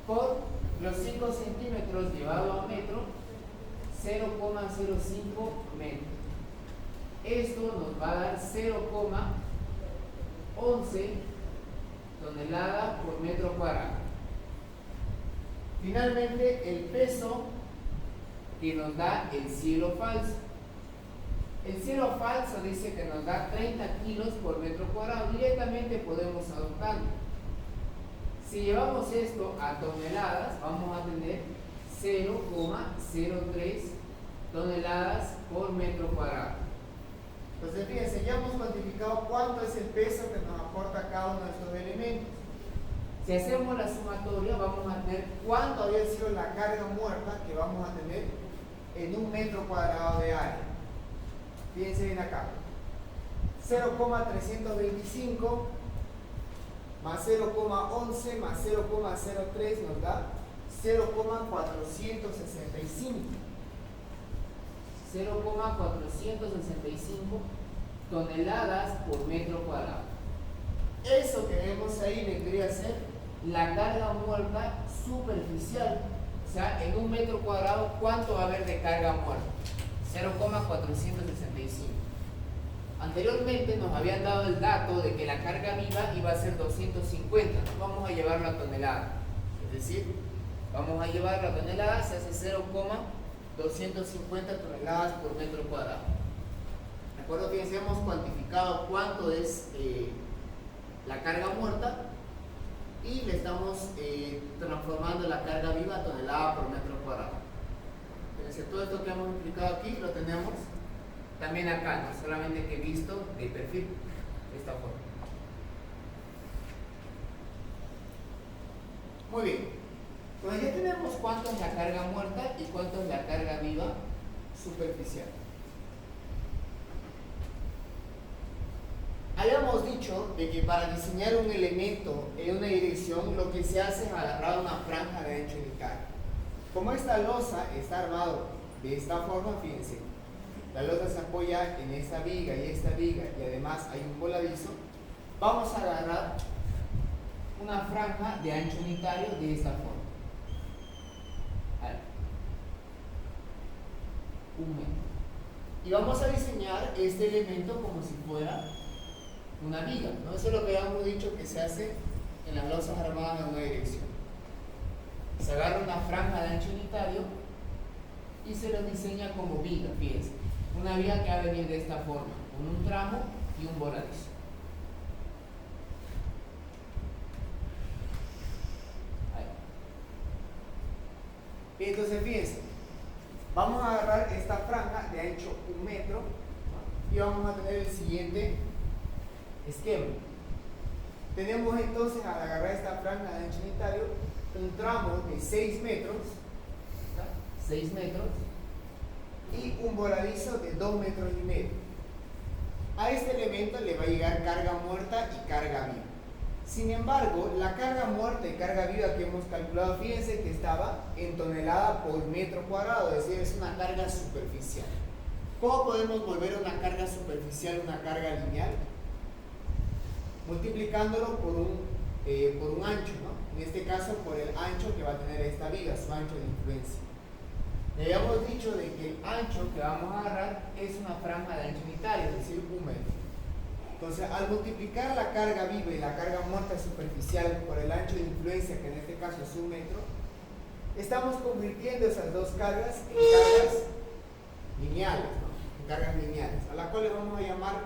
S1: Por los 5 centímetros llevado a metro, 0,05 metros. Esto nos va a dar 0,11 toneladas por metro cuadrado. Finalmente, el peso que nos da el cielo falso. El cielo falso dice que nos da 30 kilos por metro cuadrado. Directamente podemos adoptarlo. Si llevamos esto a toneladas, vamos a tener 0,03 toneladas por metro cuadrado. Entonces fíjense, ya hemos cuantificado cuánto es el peso que nos aporta cada uno de estos elementos. Si hacemos la sumatoria, vamos a tener cuánto había sido la carga muerta que vamos a tener en un metro cuadrado de área. Fíjense bien acá. 0,325 más 0,11 más 0,03 nos da 0,465. 0,465 toneladas por metro cuadrado. Eso que vemos ahí vendría a ser la carga muerta superficial. O sea, en un metro cuadrado, ¿cuánto va a haber de carga muerta? 0,465. Anteriormente nos habían dado el dato de que la carga viva iba a ser 250. Vamos a llevarlo a tonelada. Es decir, vamos a llevarlo a tonelada, se hace 0,250 toneladas por metro cuadrado. ¿De acuerdo? Fíjense, hemos cuantificado cuánto es la carga muerta y le estamos transformando la carga viva a tonelada por metro cuadrado. Fíjense, todo esto que hemos explicado aquí lo tenemos también acá, no solamente que visto de perfil, de esta forma. Muy bien, pues ya tenemos cuánto es la carga muerta y cuánto es la carga viva superficial. Habíamos dicho de que para diseñar un elemento en una dirección lo que se hace es agarrar una franja de ancho unitario. Como esta losa está armado de esta forma, fíjense, la losa se apoya en esta viga y además hay un voladizo, vamos a agarrar una franja de ancho unitario de esta forma. Un metro. Y vamos a diseñar este elemento como si fuera una viga, ¿no? Eso es lo que habíamos dicho que se hace en las losas armadas en una dirección. Se agarra una franja de ancho unitario y se lo diseña como viga, fíjense. Una viga que va a venir de esta forma, con un tramo y un voladizo. Ahí. Y entonces fíjense, vamos a agarrar esta franja de ancho 1 metro, ¿no? Y vamos a tener el siguiente esquema. Tenemos entonces al agarrar esta franja de ancho unitario un tramo de 6 metros, ¿está? 6 metros y un voladizo de 2 metros y medio. A este elemento le va a llegar carga muerta y carga viva. Sin embargo, la carga muerta y carga viva que hemos calculado, fíjense que estaba en tonelada por metro cuadrado, es decir, es una carga superficial. ¿Cómo podemos volver una carga superficial una carga lineal? Multiplicándolo por un ancho, ¿no? En este caso por el ancho que va a tener esta viga, su ancho de influencia. Le habíamos dicho de que el ancho que vamos a agarrar es una franja de ancho unitario, es decir, 1 metro. Entonces, al multiplicar la carga viva y la carga muerta superficial por el ancho de influencia, que en este caso es 1 metro, estamos convirtiendo esas dos cargas en cargas lineales, ¿no? En cargas lineales, a las cuales vamos a llamar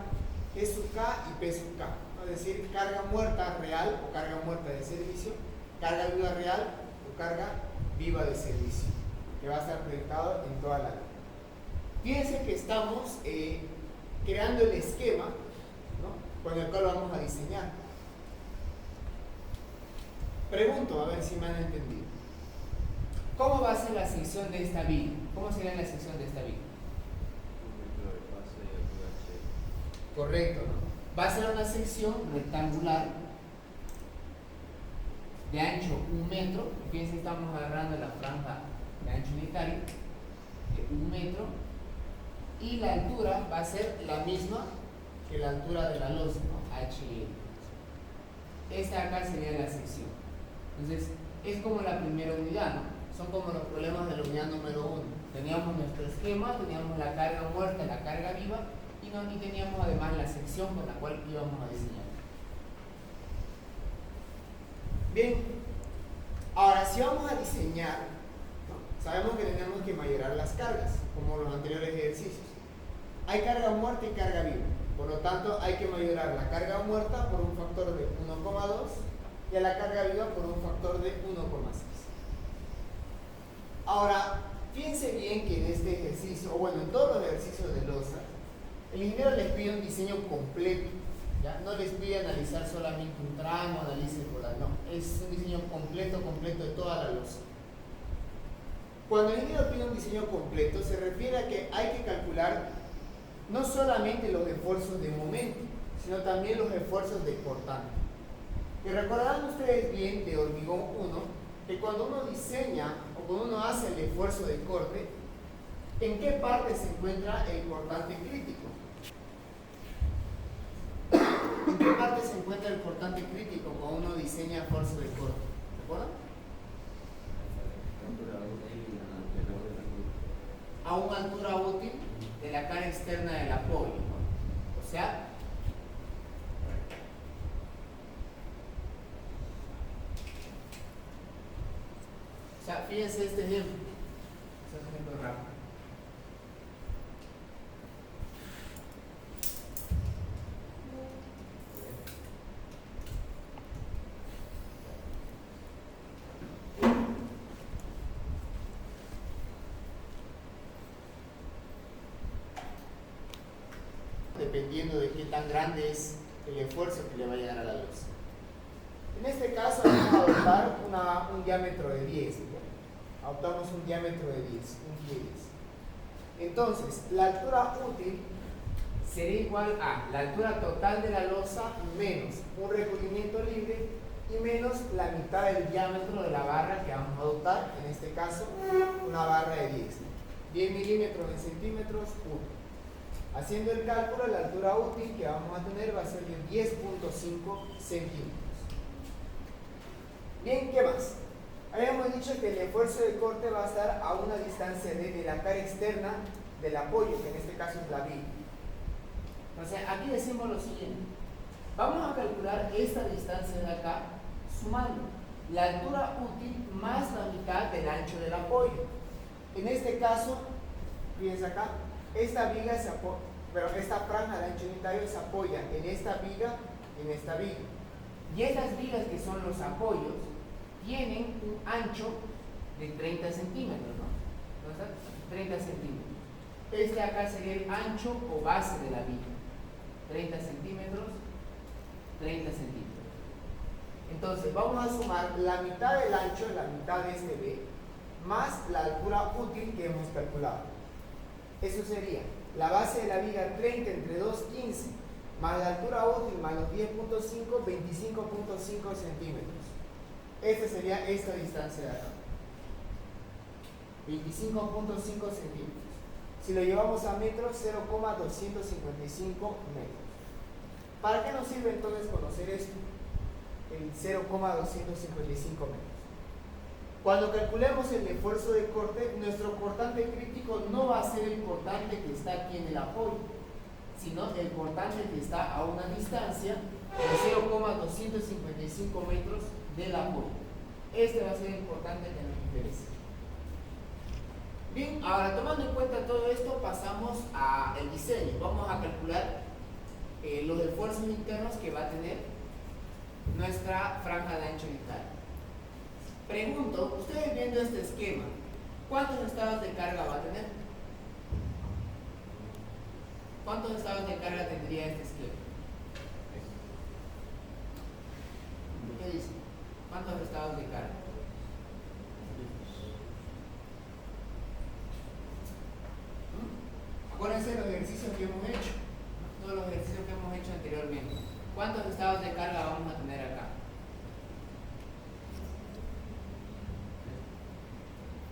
S1: E sub K y P sub K, ¿no? Es decir, carga muerta real o carga muerta de servicio, carga viva real o carga viva de servicio, que va a estar proyectado en toda la línea. Fíjense que estamos creando el esquema, ¿no? Con el cual vamos a diseñar. Pregunto, a ver si me han entendido. ¿Cómo va a ser la sección de esta viga? ¿Cómo sería la sección de esta viga? Correcto, ¿no? Va a ser una sección rectangular de ancho 1 metro. Fíjense, estamos agarrando la franja de ancho unitario de 1 metro y la altura va a ser la misma que la altura de la losa, ¿no? HL. Esta acá sería la sección. Entonces, es como la primera unidad, ¿no? Son como los problemas de la unidad número 1. Teníamos nuestro esquema, teníamos la carga muerta, la carga viva y teníamos además la sección con la cual íbamos a diseñar. Bien, ahora si vamos a diseñar, ¿no? Sabemos que tenemos que mayorar las cargas, como los anteriores ejercicios. Hay carga muerta y carga viva, por lo tanto hay que mayorar la carga muerta por un factor de 1,2 y a la carga viva por un factor de 1,6. Ahora, fíjense bien que en este ejercicio, o bueno, en todos los ejercicios de losa, El ingeniero les pide un diseño completo, ¿ya? No les pide analizar solamente un tramo, análisis polar, no, es un diseño completo de toda la losa. Cuando el ingeniero pide un diseño completo, se refiere a que hay que calcular no solamente los esfuerzos de momento, sino también los esfuerzos de cortante. Y recordarán ustedes bien de hormigón 1, que cuando uno diseña o cuando uno hace el esfuerzo de corte, ¿en qué parte se encuentra el cortante crítico? ¿En qué parte se encuentra el cortante crítico cuando uno diseña esfuerzo de corte? ¿Recuerdan? A una altura útil de la cara externa del apoyo, ¿no? O sea, fíjense este ejemplo. Este es un ejemplo rápido. Dependiendo de qué tan grande es el esfuerzo que le va a llegar a la losa. En este caso vamos a adoptar un diámetro de 10. Adoptamos un diámetro de 10, un pie 10. Entonces, la altura útil sería igual a la altura total de la losa menos un recubrimiento libre y menos la mitad del diámetro de la barra que vamos a adoptar, en este caso una barra de 10 milímetros en centímetros 1. Haciendo el cálculo, la altura útil que vamos a tener va a ser de 10.5 centímetros. Bien, ¿qué más? Habíamos dicho que el esfuerzo de corte va a estar a una distancia de la cara externa del apoyo, que en este caso es la viga. Entonces, aquí decimos lo siguiente. Vamos a calcular esta distancia de acá, sumando la altura útil más la mitad del ancho del apoyo. En este caso, fíjense acá, esta viga esta franja de ancho unitario se apoya en esta viga y en esta viga. Y estas vigas que son los apoyos tienen un ancho de 30 centímetros, ¿no? Entonces, 30 centímetros. Este acá sería el ancho o base de la viga. 30 centímetros, 30 centímetros. Entonces, vamos a sumar la mitad del ancho, la mitad de este B, más la altura útil que hemos calculado. Eso sería la base de la viga 30 entre 2, 15, más la altura útil más los 10.5, 25.5 centímetros. Esta sería esta distancia de acá. 25.5 centímetros. Si lo llevamos a metros, 0,255 metros. ¿Para qué nos sirve entonces conocer esto? El 0,255 metros. Cuando calculemos el esfuerzo de corte, nuestro cortante crítico no va a ser el cortante que está aquí en el apoyo, sino el cortante que está a una distancia de 0,255 metros del apoyo. Este va a ser el cortante que nos interesa. Bien, ahora tomando en cuenta todo esto, pasamos al diseño. Vamos a calcular los esfuerzos internos que va a tener nuestra franja de ancho unitario. Pregunto, ustedes viendo este esquema, ¿cuántos estados de carga va a tener? ¿Cuántos estados de carga tendría este esquema? ¿Qué dice? ¿Cuántos estados de carga? Acuérdense de los ejercicios que hemos hecho, todos los ejercicios que hemos hecho anteriormente. ¿Cuántos estados de carga vamos a tener acá?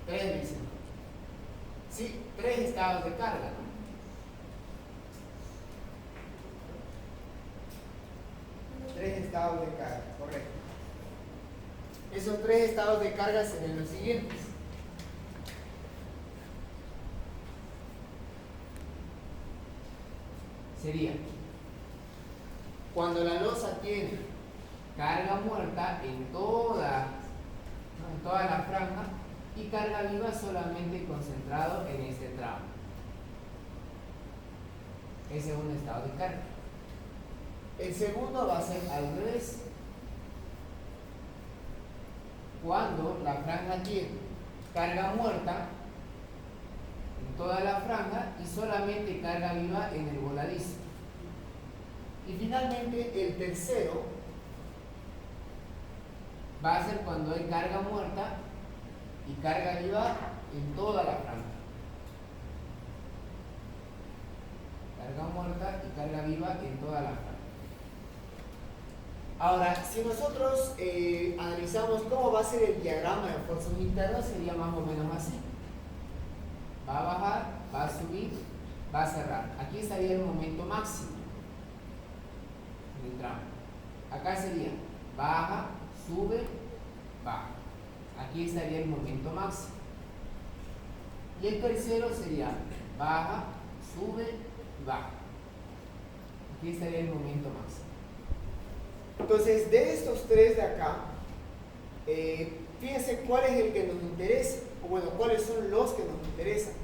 S1: 3 dicen. Sí, 3 estados de carga, ¿no? Tres estados de carga, correcto. Esos 3 estados de carga serían los siguientes. Sería cuando la losa tiene carga muerta en toda la franja y carga viva solamente concentrado en este tramo. Ese es un estado de carga. El segundo va a ser al revés. Cuando la franja tiene carga muerta en toda la franja y solamente carga viva en el voladizo. Y finalmente el tercero va a ser cuando hay carga muerta y carga viva en toda la franja. Carga muerta y carga viva en toda la franja. Ahora, si nosotros analizamos cómo va a ser el diagrama de fuerzas internas, sería más o menos así. Va a bajar, va a subir, va a cerrar. Aquí estaría el momento máximo del tramo. Acá sería baja, sube, baja. Aquí estaría el momento máximo. Y el tercero sería baja, sube, baja. Aquí estaría el momento máximo. Entonces, de estos tres de acá, fíjense cuál es el que nos interesa, o bueno, cuáles son los que nos interesan.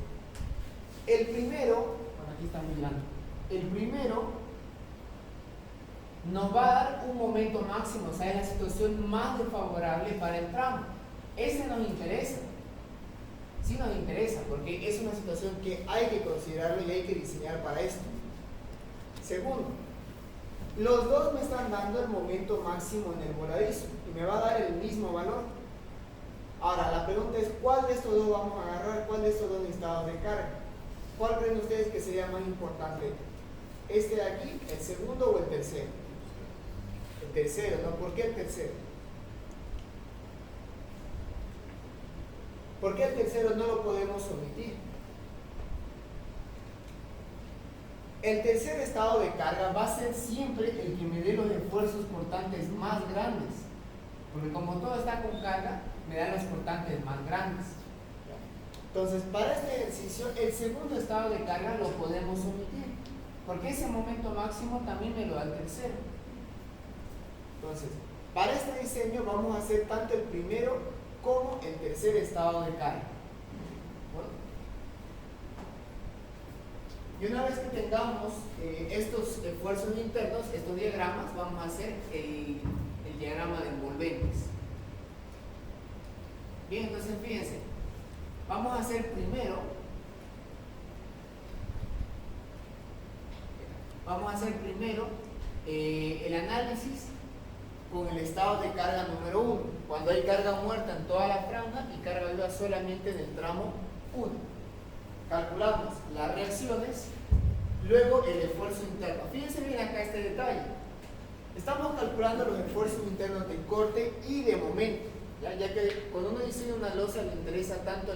S1: El primero, bueno, aquí está muy grande, el primero nos va a dar un momento máximo, o sea, es la situación más desfavorable para el tramo. Ese nos interesa, sí nos interesa, porque es una situación que hay que considerarlo y hay que diseñar para esto. Segundo, los dos me están dando el momento máximo en el voladizo y me va a dar el mismo valor. Ahora, la pregunta es, ¿cuál de estos dos vamos a agarrar? ¿Cuál de estos dos estados de carga? ¿Cuál creen ustedes que sería más importante? ¿Este de aquí, el segundo o el tercero? El tercero, ¿no? ¿Por qué el tercero? ¿Por qué el tercero no lo podemos omitir? El tercer estado de carga va a ser siempre el que me dé los esfuerzos cortantes más grandes. Porque como todo está con carga, me da los cortantes más grandes. Entonces, para este ejercicio, el segundo estado de carga lo podemos omitir. Porque ese momento máximo también me lo da el tercero. Entonces, para este diseño vamos a hacer tanto el primero como el tercer estado de carga. Y una vez que tengamos estos esfuerzos internos, estos diagramas, vamos a hacer el diagrama de envolventes. Bien, entonces fíjense, vamos a hacer primero, el análisis con el estado de carga número 1, cuando hay carga muerta en toda la franja y carga viva solamente en el tramo 1. Calculamos las reacciones, luego el esfuerzo interno. Fíjense bien acá este detalle. Estamos calculando los esfuerzos internos de corte y de momento, ya que cuando uno diseña una losa le interesa tanto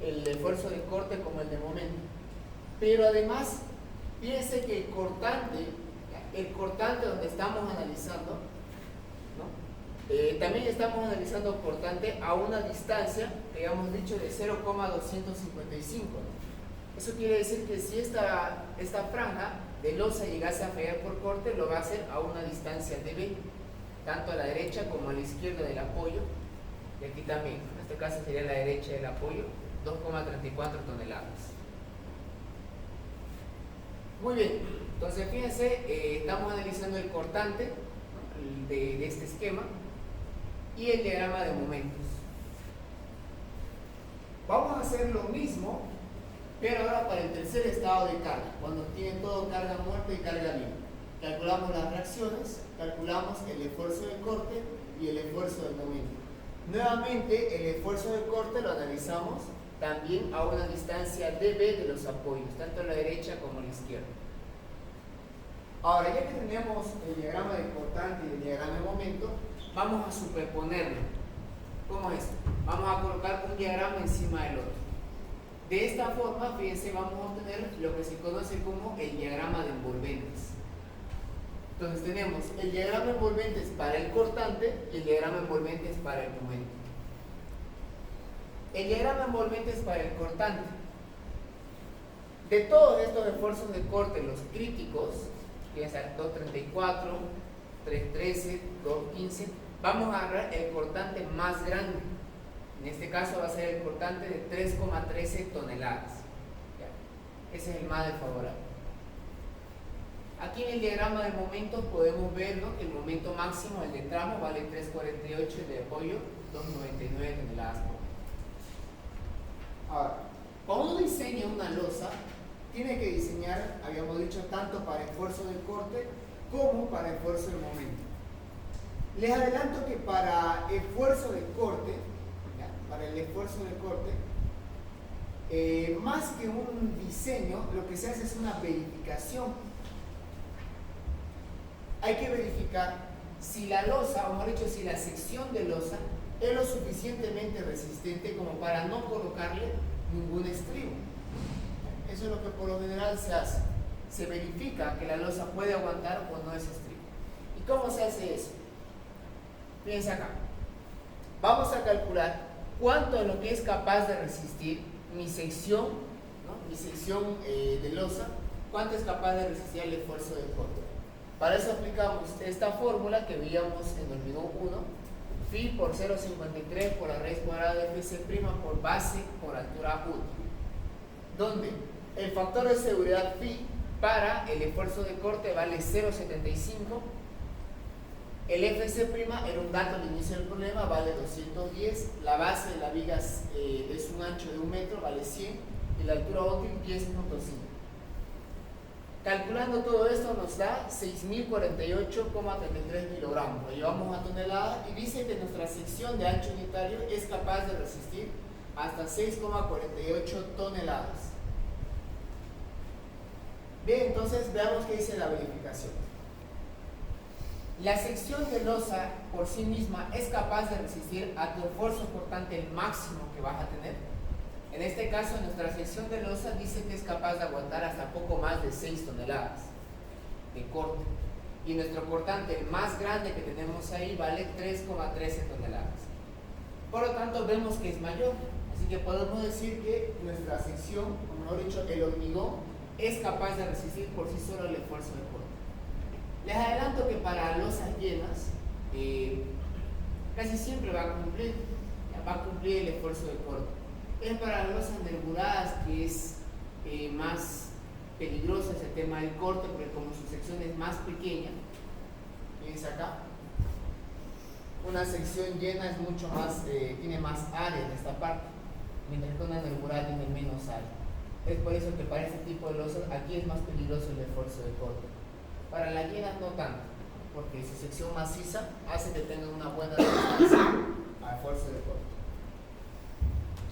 S1: el esfuerzo de corte como el de momento. Pero además, fíjense que el cortante donde estamos analizando, ¿no? También estamos analizando cortante a una distancia, que habíamos dicho, de 0,255, ¿no? Eso quiere decir que si esta franja de losa llegase a fallar por corte, lo va a hacer a una distancia de B, tanto a la derecha como a la izquierda del apoyo, y aquí también, en este caso sería la derecha del apoyo, 2,34 toneladas. Muy bien, entonces fíjense, estamos analizando el cortante, ¿no? de este esquema y el diagrama de momentos. Vamos a hacer lo mismo, pero ahora para el tercer estado de carga, cuando tiene todo carga muerta y carga viva. Calculamos las reacciones, calculamos el esfuerzo de corte y el esfuerzo de momento. Nuevamente, el esfuerzo de corte lo analizamos también a una distancia dB de los apoyos, tanto a la derecha como a la izquierda. Ahora, ya que tenemos el diagrama de cortante y el diagrama de momento, vamos a superponerlo. ¿Cómo es? Vamos a colocar un diagrama encima del otro. De esta forma, fíjense, vamos a obtener lo que se conoce como el diagrama de envolventes. Entonces tenemos el diagrama de envolventes para el cortante y el diagrama de envolventes para el momento. El diagrama de envolventes para el cortante. De todos estos esfuerzos de corte, los críticos, fíjense, 234, 313, 215, vamos a agarrar el cortante más grande. En este caso va a ser el cortante de 3,13 toneladas. ¿Ya? Ese es el más desfavorable. Aquí en el diagrama de momentos podemos ver, ¿no?, que el momento máximo, el de tramo, vale 3,48 y el de apoyo 2,99 toneladas por. Ahora, Cuando uno diseña una losa, tiene que diseñar, habíamos dicho, tanto para esfuerzo de corte como para esfuerzo de momento. Les adelanto que para esfuerzo de corte, para el esfuerzo de corte, más que un diseño, lo que se hace es una verificación. Hay que verificar si la losa, o mejor dicho, si la sección de losa es lo suficientemente resistente como para no colocarle ningún estribo. Eso es lo que por lo general se hace. Se verifica que la losa puede aguantar o no ese estribo. ¿Y cómo se hace eso? Fíjense acá. Vamos a calcular cuánto de lo que es capaz de resistir mi sección, ¿no? Mi sección de losa, cuánto es capaz de resistir el esfuerzo de corte. Para eso aplicamos esta fórmula que veíamos en hormigón 1, phi por 0,53 por la raíz cuadrada de FC' por base por altura 1, donde el factor de seguridad phi para el esfuerzo de corte vale 0,75. El FC' era un dato al inicio del problema, vale 210. La base de la viga es un ancho de 1 metro, vale 100. Y la altura útil 10.5. Calculando todo esto nos da 6.048,33 kilogramos. Lo llevamos a tonelada y dice que nuestra sección de ancho unitario es capaz de resistir hasta 6,48 toneladas. Bien, entonces veamos qué dice la verificación. La sección de losa por sí misma es capaz de resistir a tu esfuerzo cortante el máximo que vas a tener. En este caso, nuestra sección de losa dice que es capaz de aguantar hasta poco más de 6 toneladas de corte. Y nuestro cortante, el más grande que tenemos ahí, vale 3,13 toneladas. Por lo tanto, vemos que es mayor. Así que podemos decir que nuestra sección, o mejor dicho, el hormigón, es capaz de resistir por sí solo el esfuerzo de corte. Les adelanto que para losas llenas casi siempre va a cumplir el esfuerzo de corte. Es para las losas nervuradas que es más peligroso ese tema del corte, porque como su sección es más pequeña, fíjense acá, una sección llena es mucho más, tiene más área en esta parte, mientras que una nervurada tiene menos área. Es por eso que para este tipo de losas aquí es más peligroso el esfuerzo de corte. Para la llena no tanto, porque su sección maciza hace que tenga una buena resistencia al esfuerzo de corte.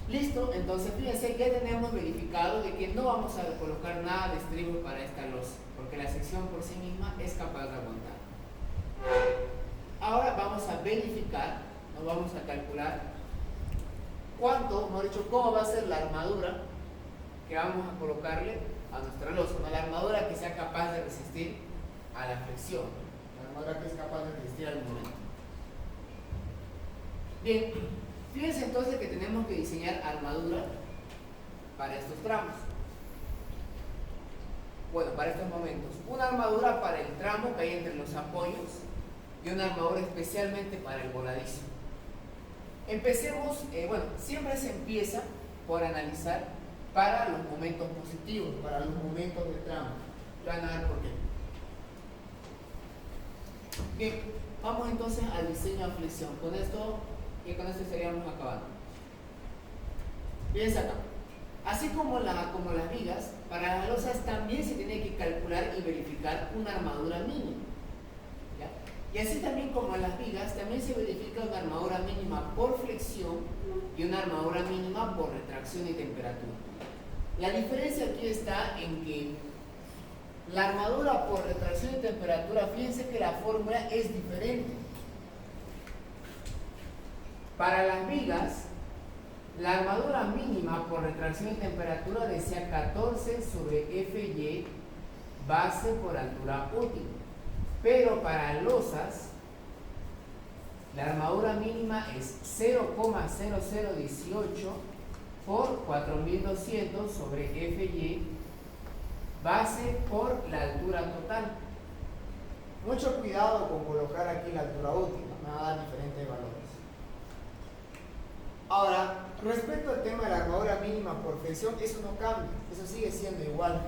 S1: Listo, entonces fíjense que tenemos verificado de que no vamos a colocar nada de estribo para esta losa, porque la sección por sí misma es capaz de aguantar. Ahora vamos a verificar, nos vamos a calcular cuánto, mejor dicho, cómo va a ser la armadura que vamos a colocarle a nuestra losa, una armadura que sea capaz de resistir a la flexión, la armadura que es capaz de resistir al momento. Bien, fíjense entonces que tenemos que diseñar armadura para estos tramos. Bueno, para estos momentos. Una armadura para el tramo que hay entre los apoyos y una armadura especialmente para el voladizo. Empecemos, siempre se empieza por analizar para los momentos positivos, para los momentos de tramo. Van a ver por qué. Bien, vamos entonces al diseño de flexión. Con esto estaríamos acabando. Fíjense acá. Así como las vigas, para las losas también se tiene que calcular y verificar una armadura mínima. ¿Ya? Y así también como en las vigas, también se verifica una armadura mínima por flexión y una armadura mínima por retracción y temperatura. La diferencia aquí está en que la armadura por retracción y temperatura, fíjense que la fórmula es diferente. Para las vigas, la armadura mínima por retracción y temperatura decía 14 sobre Fy base por altura útil. Pero para losas, la armadura mínima es 0,0018 por 4200 sobre Fy base por la altura total. Mucho cuidado con colocar aquí la altura útil, me va a dar diferentes valores. Ahora, respecto al tema de la armadura mínima por flexión, eso no cambia, eso sigue siendo igual.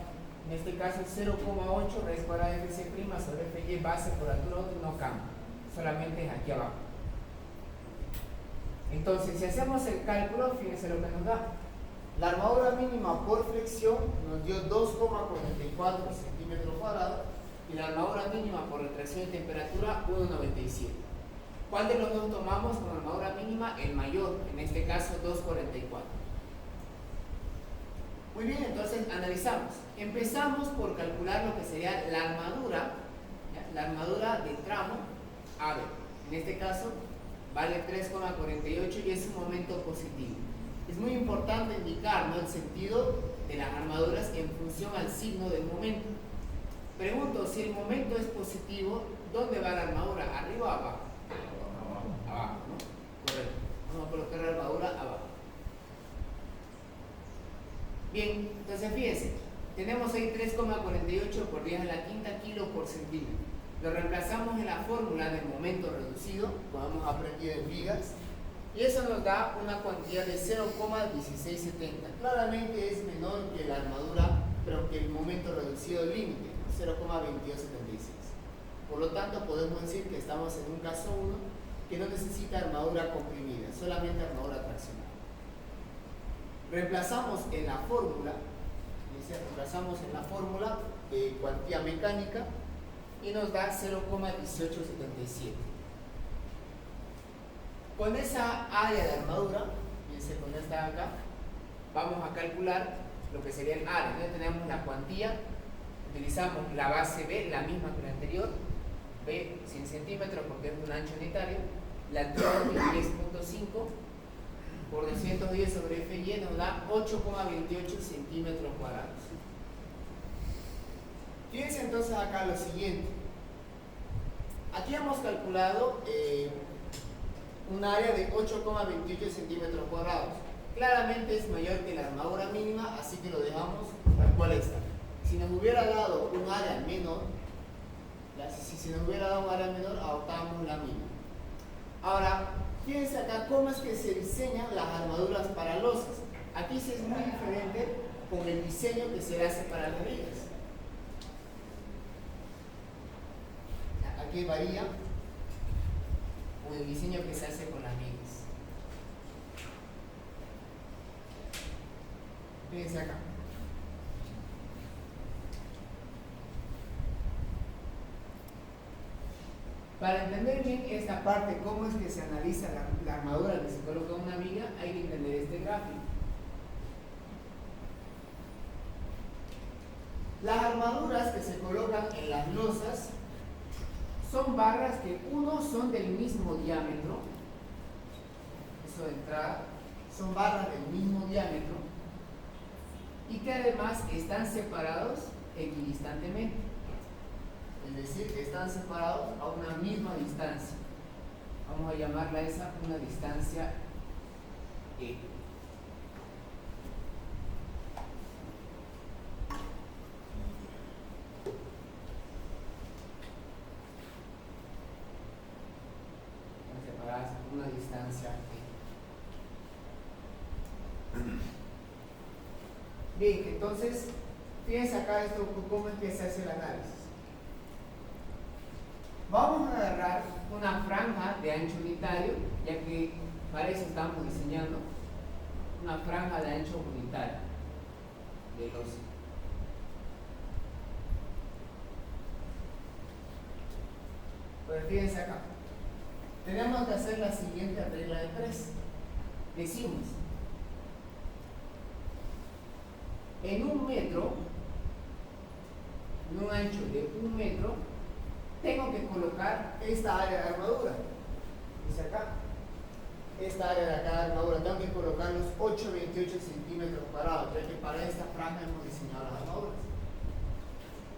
S1: En este caso, 0,8 raíz cuadrada de Fc' sobre Fy base por altura útil no cambia, solamente es aquí abajo. Entonces, si hacemos el cálculo, fíjense lo que nos da. La armadura mínima por flexión nos dio 2,44 centímetros cuadrados y la armadura mínima por retracción de temperatura 1,97. ¿Cuál de los dos tomamos como armadura mínima? El mayor, en este caso 2,44. Muy bien, entonces analizamos. Empezamos por calcular lo que sería la armadura, ¿ya? La armadura del tramo AB. En este caso vale 3,48 y es un momento positivo. Es muy importante indicar, ¿no?, el sentido de las armaduras en función al signo del momento. Pregunto, si el momento es positivo, ¿dónde va la armadura? ¿Arriba o abajo? Abajo, ¿no? Correcto. Vamos a colocar la armadura abajo. Bien, entonces fíjense, tenemos ahí 3,48 por 10 a la quinta kilo por centímetro. Lo reemplazamos en la fórmula del momento reducido, como hemos aprendido en vigas, y eso nos da una cuantía de 0,1670. Claramente es menor que la armadura, pero que el momento reducido límite, 0,2276. Por lo tanto, podemos decir que estamos en un caso 1 que no necesita armadura comprimida, solamente armadura traccionada. Reemplazamos en la fórmula de cuantía mecánica y nos da 0,1877. Con esa área de armadura, fíjense, con esta acá, vamos a calcular lo que sería el área. Entonces tenemos la cuantía, utilizamos la base B, la misma que la anterior, B 100 centímetros porque es un ancho unitario, la altura de 10.5 por 210 sobre FY nos da 8,28 centímetros cuadrados. Fíjense entonces acá lo siguiente. Aquí hemos calculado un área de 8,28 centímetros cuadrados. Claramente es mayor que la armadura mínima, así que lo dejamos tal cual está. Si nos hubiera dado un área menor, si nos hubiera dado un área menor, adoptamos la mínima. Ahora, fíjense acá cómo es que se diseñan las armaduras para losas. Aquí sí es muy diferente con el diseño que se hace para las vigas. Aquí varía con el diseño que se hace con las vigas. Fíjense acá. Para entender bien esta parte, cómo es que se analiza la armadura que se coloca en una viga, hay que entender este gráfico. Las armaduras que se colocan en las losas son barras que uno son del mismo diámetro, eso de entrada, son barras del mismo diámetro y que además están separados equidistantemente. Es decir, que están separados a una misma distancia. Vamos a llamarla esa una distancia E. Están separadas a una distancia E. Bien, entonces, fíjense acá esto, cómo es que se hace el análisis. Vamos a agarrar una franja de ancho unitario, ya que para eso estamos diseñando una franja de ancho unitario de losa. Pues fíjense acá, tenemos que hacer la siguiente regla de 3. Decimos, en un metro, en un ancho de 1 metro, tengo que colocar esta área de armadura. Dice acá, esta área de acá de armadura, tengo que colocar los 8,28 centímetros cuadrados, ya que para esta franja hemos diseñado las armaduras.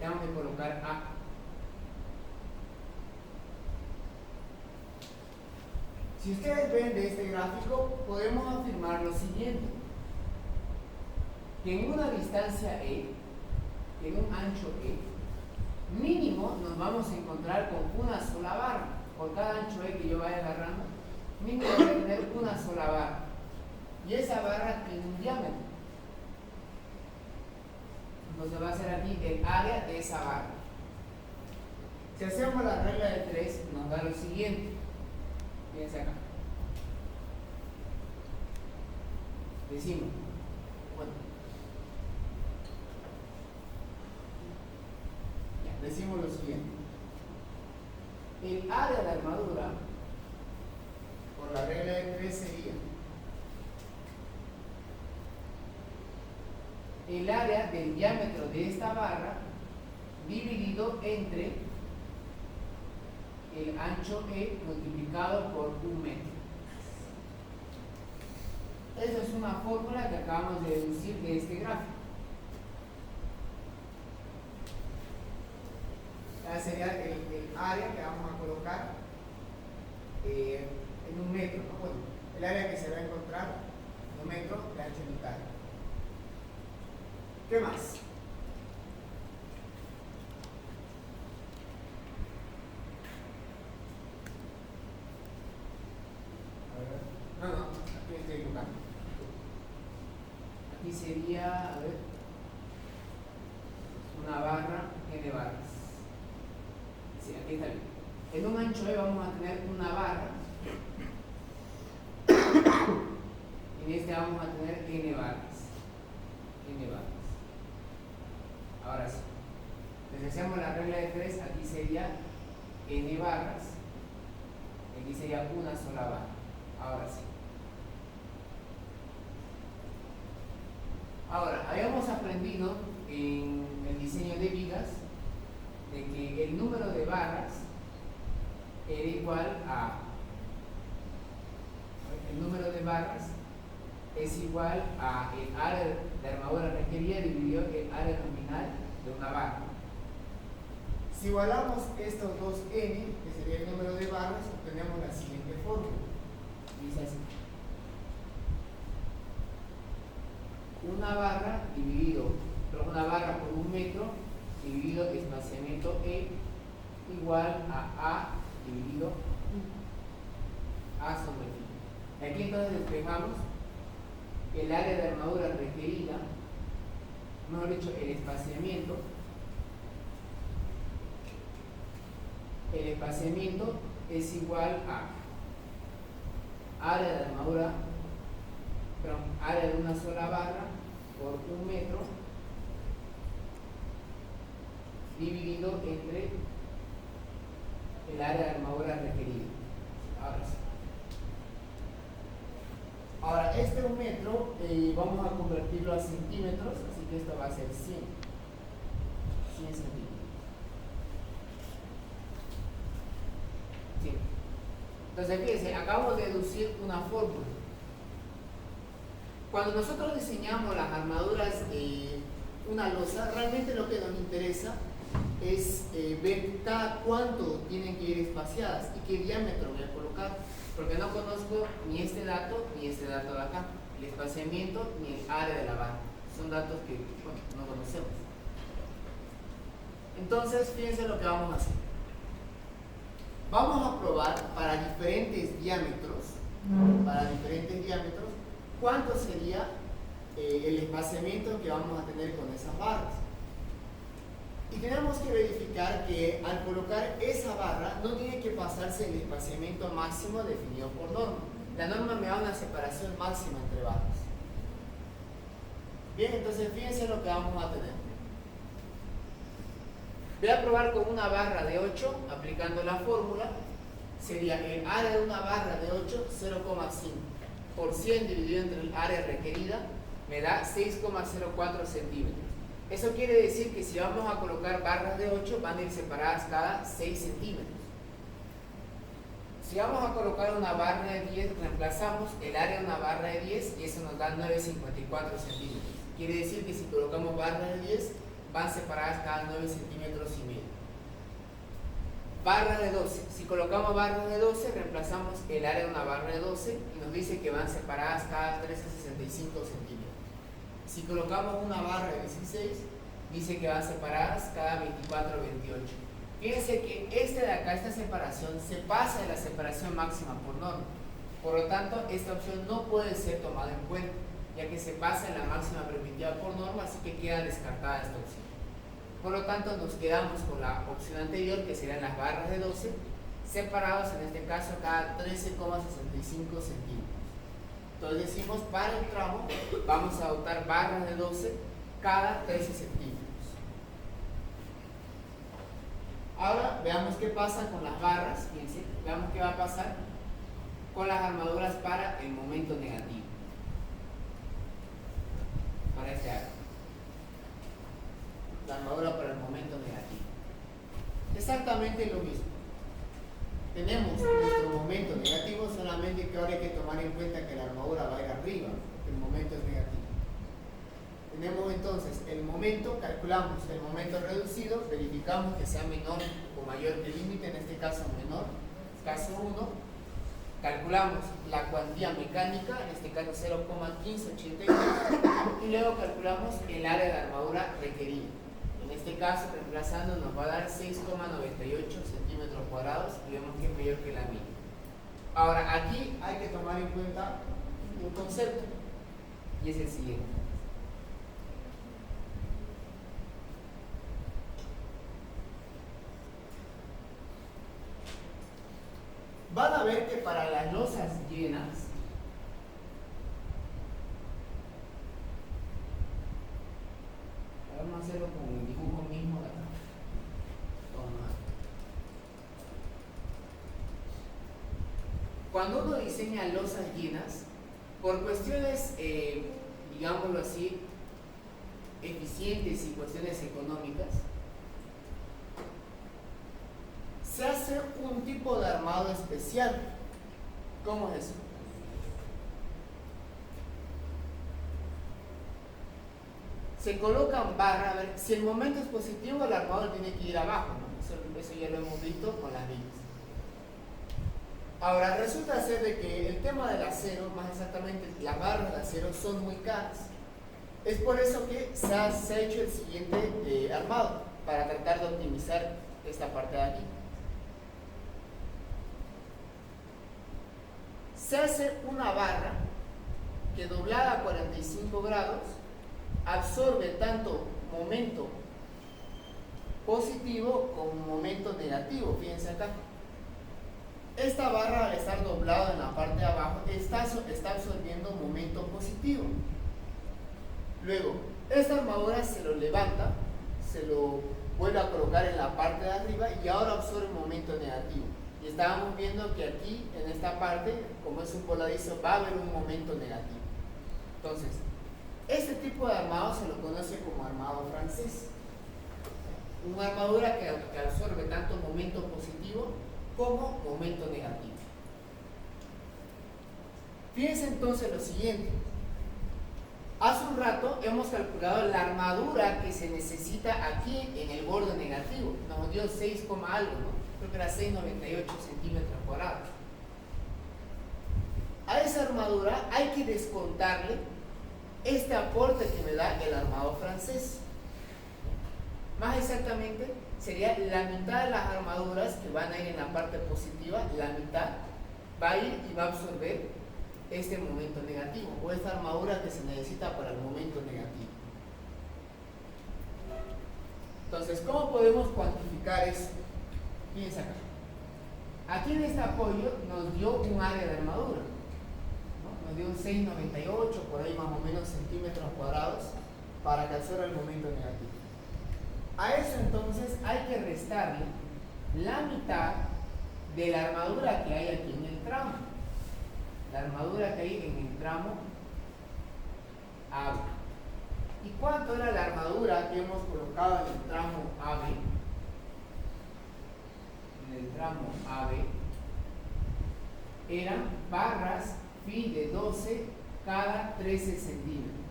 S1: Tengo que colocar A. Si ustedes ven de este gráfico, podemos afirmar lo siguiente: que en una distancia E, en un ancho E, mínimo nos vamos a encontrar con una sola barra. Por cada ancho E que yo vaya agarrando, mínimo voy a tener una sola barra. Y esa barra tiene un diámetro. Entonces va a ser aquí el área de esa barra. Si hacemos la regla de 3, nos da lo siguiente. Fíjense acá. Decimos, decimos lo siguiente: el área de armadura, por la regla de 3, sería el área del diámetro de esta barra dividido entre el ancho E multiplicado por 1 metro. Esa es una fórmula que acabamos de deducir de este gráfico. Esa sería el área que vamos a colocar en 1 metro, ¿no? Bueno, el área que se va a encontrar en 1 metro de ancho unitario. ¿Qué más? No, aquí estoy equivocando. Aquí sería, a ver, una barra N barras. Sí, aquí está bien. En un ancho E vamos a tener una barra. En este vamos a tener N barras. N barras. Ahora sí. Entonces hacemos la regla de 3, aquí sería N barras. Aquí sería una sola barra. Ahora sí. Ahora, habíamos aprendido en el diseño de vigas de que el número de barras era igual a, el número de barras es igual a el área de armadura requerida dividido el área nominal de una barra. Si igualamos estos dos n, que sería el número de barras, obtenemos la siguiente fórmula. Dice así: una barra por 1 metro dividido espaciamiento E igual a dividido A sobre π. Aquí entonces despejamos el área de armadura requerida, mejor dicho, el espaciamiento. El espaciamiento es igual a área de armadura, área de una sola barra por 1 metro dividido entre el área de armadura requerida. Ahora sí. Ahora, este 1 metro vamos a convertirlo a centímetros, así que esto va a ser 100 centímetros. Sí. Entonces, fíjense, acabamos de deducir una fórmula. Cuando nosotros diseñamos las armaduras de una losa, realmente lo que nos interesa es ver cada cuánto tienen que ir espaciadas y qué diámetro voy a colocar, porque no conozco ni este dato de acá, el espaciamiento ni el área de la barra. Son datos que, bueno, no conocemos. Entonces, fíjense lo que vamos a hacer. Vamos a probar para diferentes diámetros, cuánto sería el espaciamiento que vamos a tener con esas barras. Y tenemos que verificar que al colocar esa barra no tiene que pasarse el espaciamiento máximo definido por norma. La norma me da una separación máxima entre barras. Bien, entonces fíjense lo que vamos a tener. Voy a probar con una barra de 8, aplicando la fórmula. Sería el área de una barra de 8, 0,5 por 100 dividido entre el área requerida, me da 6,04 centímetros. Eso quiere decir que si vamos a colocar barras de 8, van a ir separadas cada 6 centímetros. Si vamos a colocar una barra de 10, reemplazamos el área de una barra de 10 y eso nos da 9,54 centímetros. Quiere decir que si colocamos barras de 10, van separadas cada 9 centímetros y medio. Barra de 12. Si colocamos barra de 12, reemplazamos el área de una barra de 12 y nos dice que van separadas cada 13,65 centímetros. Si colocamos una barra de 16, dice que van separadas cada 24,28. Fíjense que de acá, esta separación, se pasa de la separación máxima por norma. Por lo tanto, esta opción no puede ser tomada en cuenta, ya que se pasa de la máxima permitida por norma, así que queda descartada esta opción. Por lo tanto, nos quedamos con la opción anterior, que serían las barras de 12, separados en este caso cada 13,65 centímetros. Entonces decimos, para el tramo, vamos a adoptar barras de 12 cada 13 centímetros. Ahora veamos qué pasa con las barras, fíjense, veamos qué va a pasar con las armaduras para el momento negativo, para este arco. La armadura para el momento negativo. Exactamente lo mismo. Tenemos nuestro momento negativo, solamente que ahora hay que tomar en cuenta que la armadura va a ir arriba, porque el momento es negativo. Tenemos entonces el momento, calculamos el momento reducido, verificamos que sea menor o mayor que el límite, en este caso menor, caso 1. Calculamos la cuantía mecánica, en este caso 0,1582, y luego calculamos el área de armadura requerida. En este caso, reemplazando, nos va a dar 6,98 centímetros cuadrados y vemos que es mayor que la mínima. Ahora, aquí hay que tomar en cuenta un concepto, y es el siguiente. Van a ver que para las losas llenas, vamos a hacerlo con el dibujo mismo de acá. Cuando uno diseña losas llenas, por cuestiones, digámoslo así, eficientes y cuestiones económicas, se hace un tipo de armado especial. ¿Cómo es eso? Se colocan barras. A ver, si el momento es positivo, el armador tiene que ir abajo, ¿no? Eso ya lo hemos visto con las vigas. Ahora, resulta ser de que el tema del acero, más exactamente las barras de acero, son muy caras. Es por eso que se ha hecho el siguiente armado, para tratar de optimizar esta parte de aquí. Se hace una barra que, doblada a 45 grados, absorbe tanto momento positivo como momento negativo. Fíjense acá. Esta barra, al estar doblada en la parte de abajo, está absorbiendo momento positivo. Luego, esta armadura se lo levanta, se lo vuelve a colocar en la parte de arriba y ahora absorbe momento negativo. Y estábamos viendo que aquí, en esta parte, como es un voladizo, va a haber un momento negativo. Entonces, este tipo de armado se lo conoce como armado francés. Una armadura que absorbe tanto momento positivo como momento negativo. Fíjense entonces lo siguiente. Hace un rato hemos calculado la armadura que se necesita aquí en el borde negativo. Nos dio 6, algo, ¿no? Creo que era 6,98 centímetros cuadrados. A esa armadura hay que descontarle este aporte que me da el armado francés. Más exactamente, sería la mitad de las armaduras que van a ir en la parte positiva, la mitad va a ir y va a absorber este momento negativo, o esta armadura que se necesita para el momento negativo. Entonces, ¿cómo podemos cuantificar eso? Fíjense acá. Aquí en este apoyo nos dio un área de armadura, ¿no? Nos dio un 6,98 por ahí más o menos centímetros cuadrados para que absorba el momento negativo. A eso entonces hay que restarle la mitad de la armadura que hay aquí en el tramo. La armadura que hay en el tramo AB. ¿Y cuánto era la armadura que hemos colocado en el tramo AB? En el tramo AB eran barras phi de 12 cada 13 centímetros.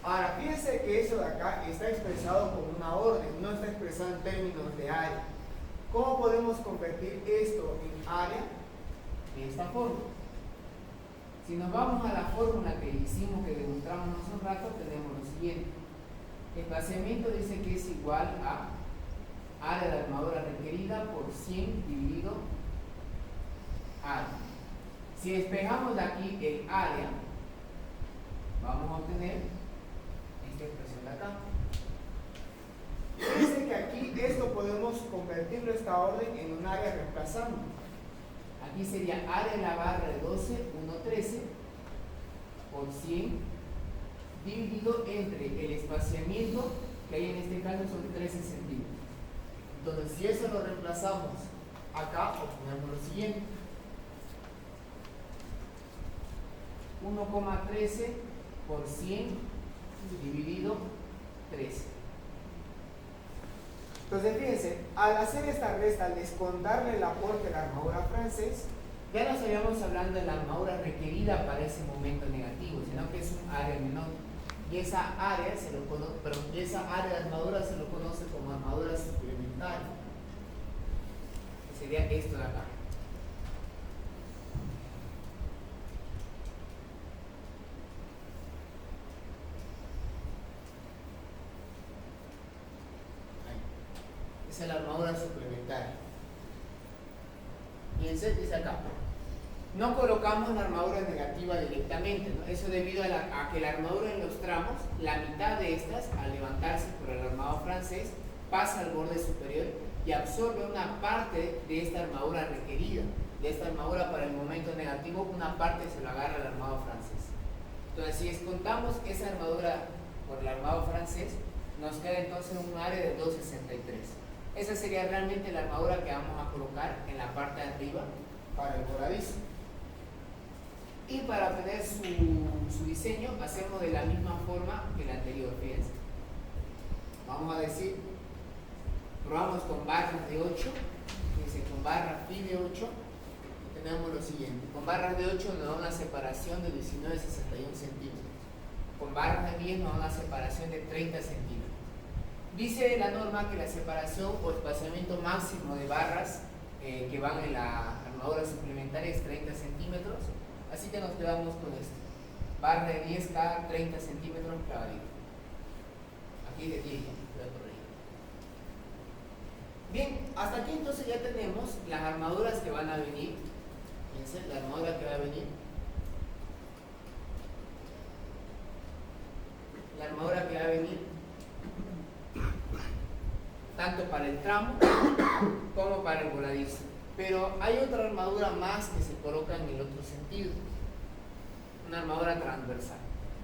S1: Ahora, fíjense que eso de acá está expresado como una orden, no está expresado en términos de área. ¿Cómo podemos convertir esto en área? De esta forma. Si nos vamos a la fórmula que hicimos, que demostramos hace un rato, tenemos lo siguiente. El espaciamiento dice que es igual a área de armadura requerida por 100 dividido área. Si despejamos de aquí el área, vamos a obtener esta expresión de acá. Dice que aquí esto podemos convertirlo, esta orden, en un área reemplazando. Aquí sería área de la barra de 12, 1,13 por 100 dividido entre el espaciamiento, que hay en este caso son 13 centímetros. Entonces, si eso lo reemplazamos acá, obtenemos lo siguiente. 1,13 por 100 dividido 13. Entonces, fíjense, al hacer esta resta, al descontarle el aporte de la armadura francés, ya no estaríamos hablando de la armadura requerida para ese momento negativo, sino que es un área menor. Y esa área esa área de armadura se lo conoce como armadura suplementaria. Que sería esto de acá. Esa es la armadura suplementaria. Fíjense, dice acá. No colocamos la armadura negativa directamente, ¿no? Eso debido a que la armadura en los tramos, la mitad de estas, al levantarse por el armado francés, pasa al borde superior y absorbe una parte de esta armadura requerida, de esta armadura para el momento negativo, una parte se la agarra el armado francés. Entonces, si descontamos esa armadura por el armado francés, nos queda entonces un área de 2,63. Esa sería realmente la armadura que vamos a colocar en la parte de arriba para el voladizo. Y para obtener su diseño, hacemos de la misma forma que el anterior. Fíjense. Vamos a decir, probamos con barras de 8. Fíjense, con barras pi de 8, tenemos lo siguiente. Con barras de 8 nos da una separación de 19,61 centímetros. Con barras de 10 nos da una separación de 30 centímetros. Dice la norma que la separación o espaciamiento máximo de barras que van en la armadura suplementaria es 30 centímetros. Así que nos quedamos con esto. Barra de 10 cada 30 centímetros clavadito. Aquí de 10 ya, bien, hasta aquí entonces ya tenemos las armaduras que van a venir. Fíjense, la armadura que va a venir. La armadura que va a venir tanto para el tramo como para el voladizo. Pero hay otra armadura más que se coloca en el otro sentido, una armadura transversal.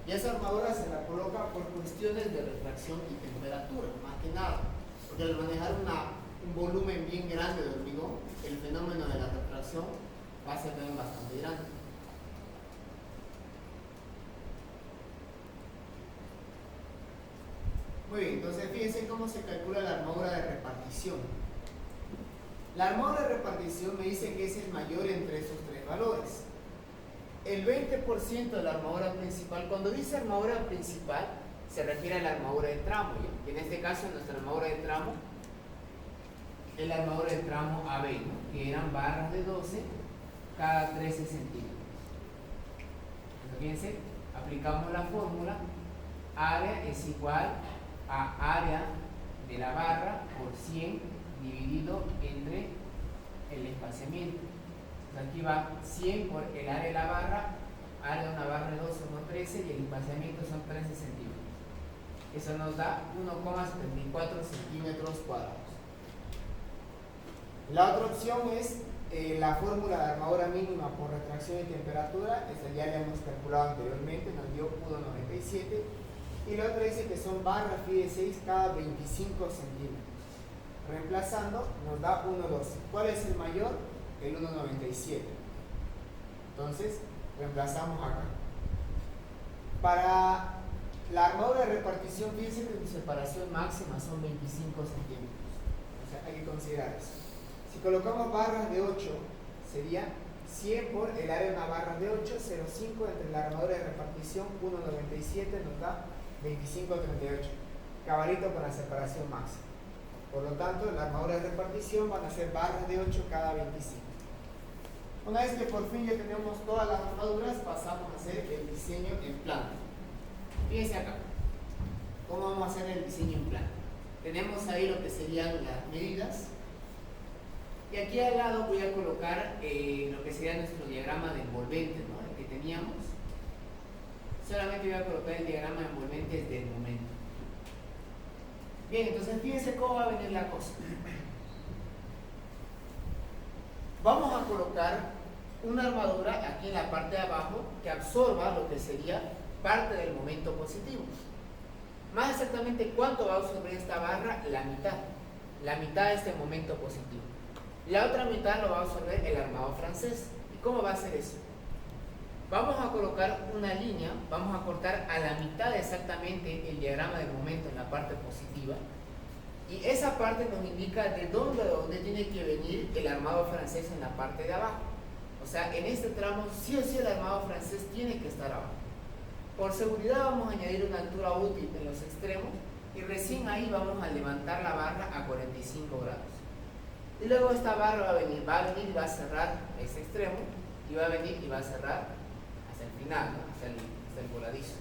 S1: Y esa armadura se la coloca por cuestiones de refracción y temperatura, más que nada. Porque al manejar un volumen bien grande de hormigón, el fenómeno de la refracción va a ser también bastante grande. Muy bien, entonces fíjense cómo se calcula la armadura de repartición. La armadura de repartición me dice que es el mayor entre esos tres valores. El 20% de la armadura principal, cuando dice armadura principal, se refiere a la armadura de tramo, ¿ya? En este caso, nuestra armadura de tramo es la armadura de tramo AB, ¿no? Que eran barras de 12 cada 13 centímetros. Entonces, fíjense, aplicamos la fórmula, área es igual a área de la barra por 100 dividido entre el espaciamiento. Entonces aquí va 100 por el área de la barra, área de una barra de 12 son 13 y el espaciamiento son 13 centímetros. Eso nos da 1,74 centímetros cuadrados. La otra opción es la fórmula de armadura mínima por retracción y temperatura. Esta ya la hemos calculado anteriormente, nos dio 1,97. Y la otra dice que son barras pi de 6 cada 25 centímetros. Reemplazando nos da 1,12. ¿Cuál es el mayor? El 1,97. Entonces reemplazamos acá. Para la armadura de repartición, fíjense que su separación máxima son 25 centímetros. O sea, hay que considerar eso. Si colocamos barras de 8, sería 100 por el área de una barra de 8, 0,5 entre la armadura de repartición, 1,97 nos da 25,38. Cabalito con la separación máxima. Por lo tanto, la armadura de repartición van a ser barras de 8 cada 25. Una vez que por fin ya tenemos todas las armaduras, pasamos a hacer el diseño en plano. Fíjense acá. ¿Cómo vamos a hacer el diseño en plano? Tenemos ahí lo que serían las medidas. Y aquí al lado voy a colocar lo que sería nuestro diagrama de envolventes, ¿no? El que teníamos. Solamente voy a colocar el diagrama de envolventes del momento. Bien, entonces fíjense cómo va a venir la cosa. Vamos a colocar una armadura aquí en la parte de abajo que absorba lo que sería parte del momento positivo. Más exactamente, ¿cuánto va a absorber esta barra? La mitad. la mitad de este momento positivo. La otra mitad lo va a absorber el armado francés. ¿Y cómo va a ser eso? Vamos a colocar una línea, vamos a cortar a la mitad exactamente el diagrama de momento en la parte positiva, y esa parte nos indica de dónde tiene que venir el armado francés en la parte de abajo. O sea, en este tramo sí o sí el armado francés tiene que estar abajo. Por seguridad vamos a añadir una altura útil en los extremos y recién ahí vamos a levantar la barra a 45 grados. Y luego esta barra va a venir y va a cerrar ese extremo, y va a venir y va a cerrar hasta el final, ¿no? hasta el voladizo.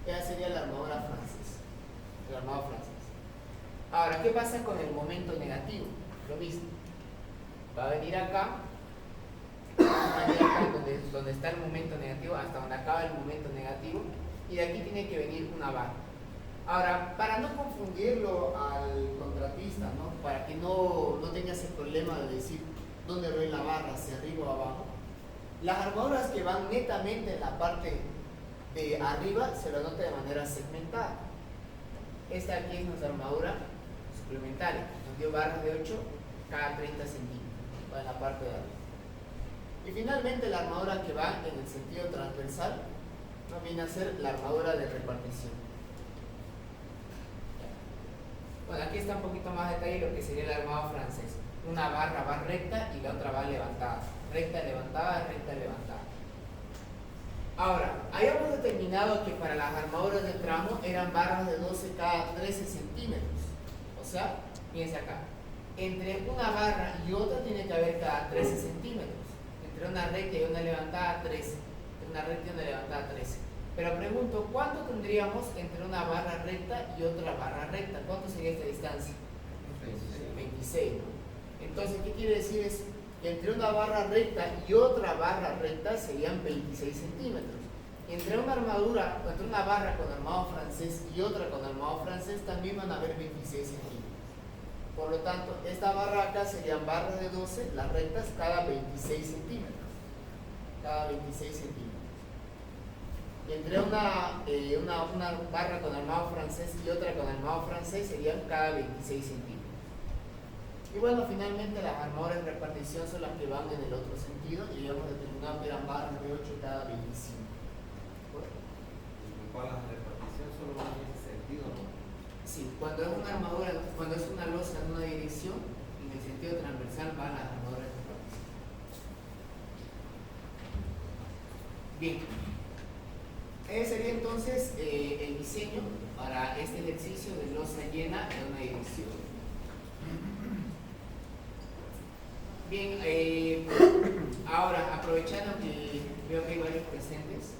S1: Esa sería la armadura francesa, el armado francés. Ahora, ¿qué pasa con el momento negativo? Lo mismo. Va a venir acá, donde está el momento negativo, hasta donde acaba el momento negativo, y de aquí tiene que venir una barra. Ahora, para no confundirlo al contratista, ¿no? Para que no tenga ese problema de decir dónde ve la barra, si arriba o abajo, las armaduras que van netamente en la parte de arriba se lo nota de manera segmentada. Esta aquí es nuestra armadura suplementaria, nos dio barras de 8 cada 30 centímetros, va en la parte de arriba. Y finalmente la armadura que va en el sentido transversal no viene a ser la armadura de repartición. Bueno, aquí está un poquito más detalle lo que sería el armado francés. Una barra va recta y la otra va levantada. Recta, levantada, recta, levantada. Ahora, habíamos determinado que para las armaduras de tramo eran barras de 12 cada 13 centímetros. O sea, fíjense acá, entre una barra y otra tiene que haber cada 13 centímetros. Entre una recta y una levantada, 13. Entre una recta y una levantada, 13. Pero pregunto, ¿cuánto tendríamos entre una barra recta y otra barra recta? ¿Cuánto sería esta distancia? 26, ¿no? Entonces, ¿qué quiere decir eso? Que entre una barra recta y otra barra recta serían 26 centímetros. Y entre una armadura, entre una barra con armado francés y otra con armado francés también van a haber 26 centímetros. Por lo tanto, esta barra acá serían barras de 12, las rectas cada 26 centímetros. Cada 26 centímetros. Y entre una barra con armado francés y otra con armado francés serían cada 26 centímetros. Y bueno, finalmente las armaduras de repartición son las que van en el otro sentido, y habíamos determinado que eran barras de 8 cada 25.
S2: ¿Cuál la repartición solo va en ese sentido, no?
S1: Sí, cuando es una armadura, cuando es una losa en una dirección, en el sentido transversal van las armaduras de repartición. Bien. Ese sería entonces el diseño para este ejercicio de losa llena en una dirección. Bien, ahora aprovechando que veo que hay varios presentes,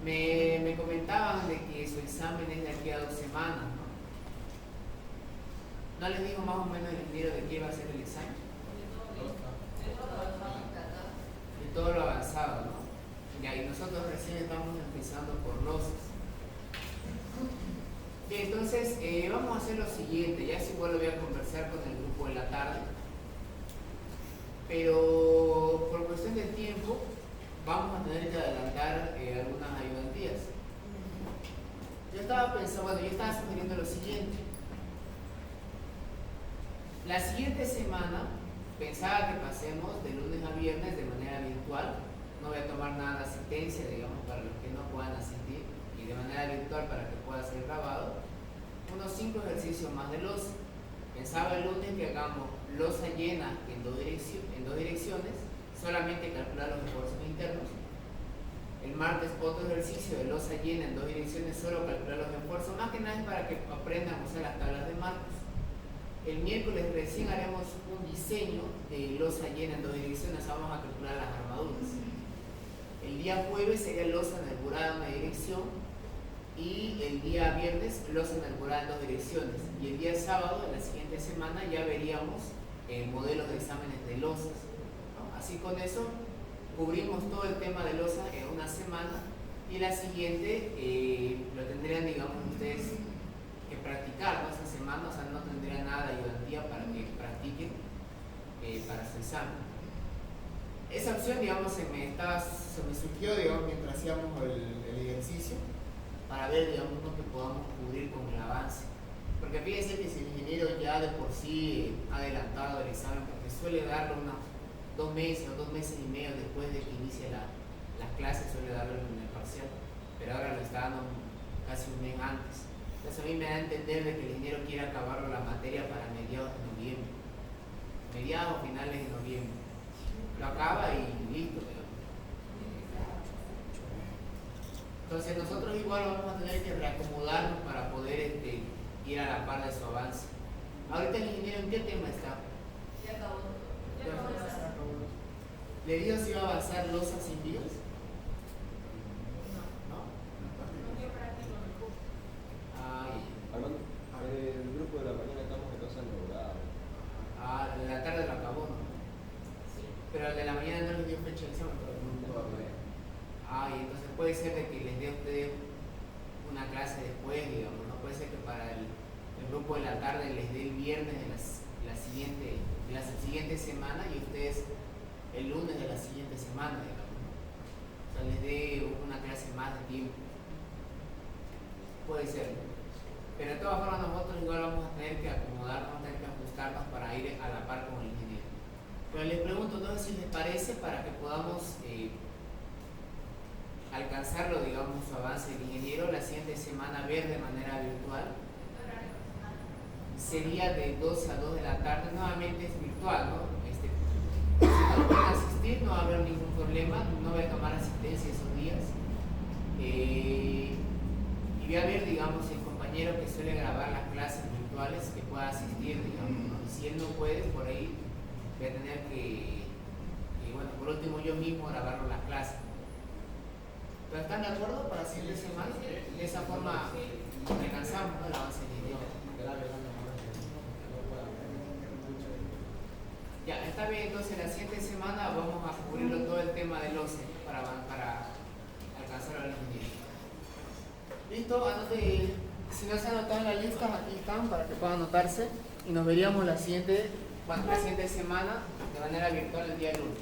S1: me comentaban de que su examen es de aquí a 2 semanas, ¿no? ¿No les digo más o menos el ingeniero de qué va a ser el examen? De todo lo avanzado, ¿no? Y nosotros recién estamos empezando por losas. Bien, entonces vamos a hacer lo siguiente. Ya igual lo voy a conversar con el grupo de la tarde, pero por cuestión de tiempo vamos a tener que adelantar algunas ayudantías. Yo estaba sugiriendo lo siguiente. La siguiente semana pensaba que pasemos de lunes a viernes de manera virtual. No voy a tomar nada de asistencia, digamos, para los que no puedan asistir, y de manera virtual para que pueda ser grabado, unos 5 ejercicios más de losa. Pensaba el lunes que hagamos losa llena en dos direcciones, solamente calcular los esfuerzos internos. El martes otro ejercicio de losa llena en 2 direcciones, solo calcular los esfuerzos, más que nada es para que aprendan a usar las tablas de Marcos. El miércoles recién haremos un diseño de losa llena en 2 direcciones, vamos a calcular las armaduras. El día jueves sería losa enarbolada en una dirección, y el día viernes losa enarbolada en 2 direcciones. Y el día sábado, en la siguiente semana, ya veríamos modelos de exámenes de losas, ¿no? Así con eso cubrimos todo el tema de losa en una semana, y la siguiente lo tendrían, digamos, ustedes que practicar, ¿no? Esa semana, o sea, no tendrían nada de ayudantía para que practiquen para su examen. Esa opción, digamos, se me surgió, digamos, mientras hacíamos el ejercicio, para ver, digamos, lo que podamos cubrir con el avance. Porque fíjense que si el ingeniero ya de por sí ha adelantado el examen, porque suele darlo unos 2 meses o 2 meses y medio después de que inicie las clases, suele darlo en el parcial, pero ahora lo está dando casi un mes antes. Entonces a mí me da a entender de que el ingeniero quiere acabarlo la materia para mediados de noviembre, mediados o finales de noviembre. Lo acaba y listo. Entonces nosotros igual vamos a tener que reacomodarnos para poder ir a la par de su avance. Ahorita el ingeniero, ¿en qué tema está?
S3: Ya acabó.
S1: ¿Le dijo si iba a avanzar losas sin vías? ¿No?
S4: Armando, el grupo de la mañana estamos en casa inaugurada.
S1: En la tarde lo acabó, ¿no?
S3: Sí.
S1: Pero el de la mañana no les dio fecha de examen todavía. Y entonces puede ser de que les dé a ustedes una clase después, digamos, no puede ser que para el grupo de la tarde les dé el viernes de la siguiente semana y ustedes el lunes de la siguiente semana, digamos, ¿no? O sea, les dé una clase más de tiempo. Puede ser, ¿no? Pero de todas formas nosotros igual vamos a tener que acomodarnos, vamos a tener que ajustarnos para ir a la par con el ingeniero. Pero les pregunto entonces si les parece para que podamos alcanzarlo, digamos, su avance del ingeniero la siguiente semana, ver de manera virtual. Sería de 12 a 2 de la tarde, nuevamente es virtual, ¿no? Si no pueden asistir no va a haber ningún problema, no voy a tomar asistencia esos días. Y voy a ver, digamos, el compañero que suele grabar las clases virtuales que pueda asistir, digamos, ¿no? Si él no puede, por ahí voy a tener que bueno, por último yo mismo grabarlo las clases. ¿Pero están de acuerdo para la siguiente semana? De esa forma alcanzamos, ¿no?, el avance del idioma. Ya, está bien, entonces la siguiente semana vamos a cubrirlo todo el tema del OCE para alcanzar a los niños. ¿Listo? Anote, si no se han anotado en la lista, aquí están para que puedan anotarse y nos veríamos la siguiente semana de manera virtual el día lunes.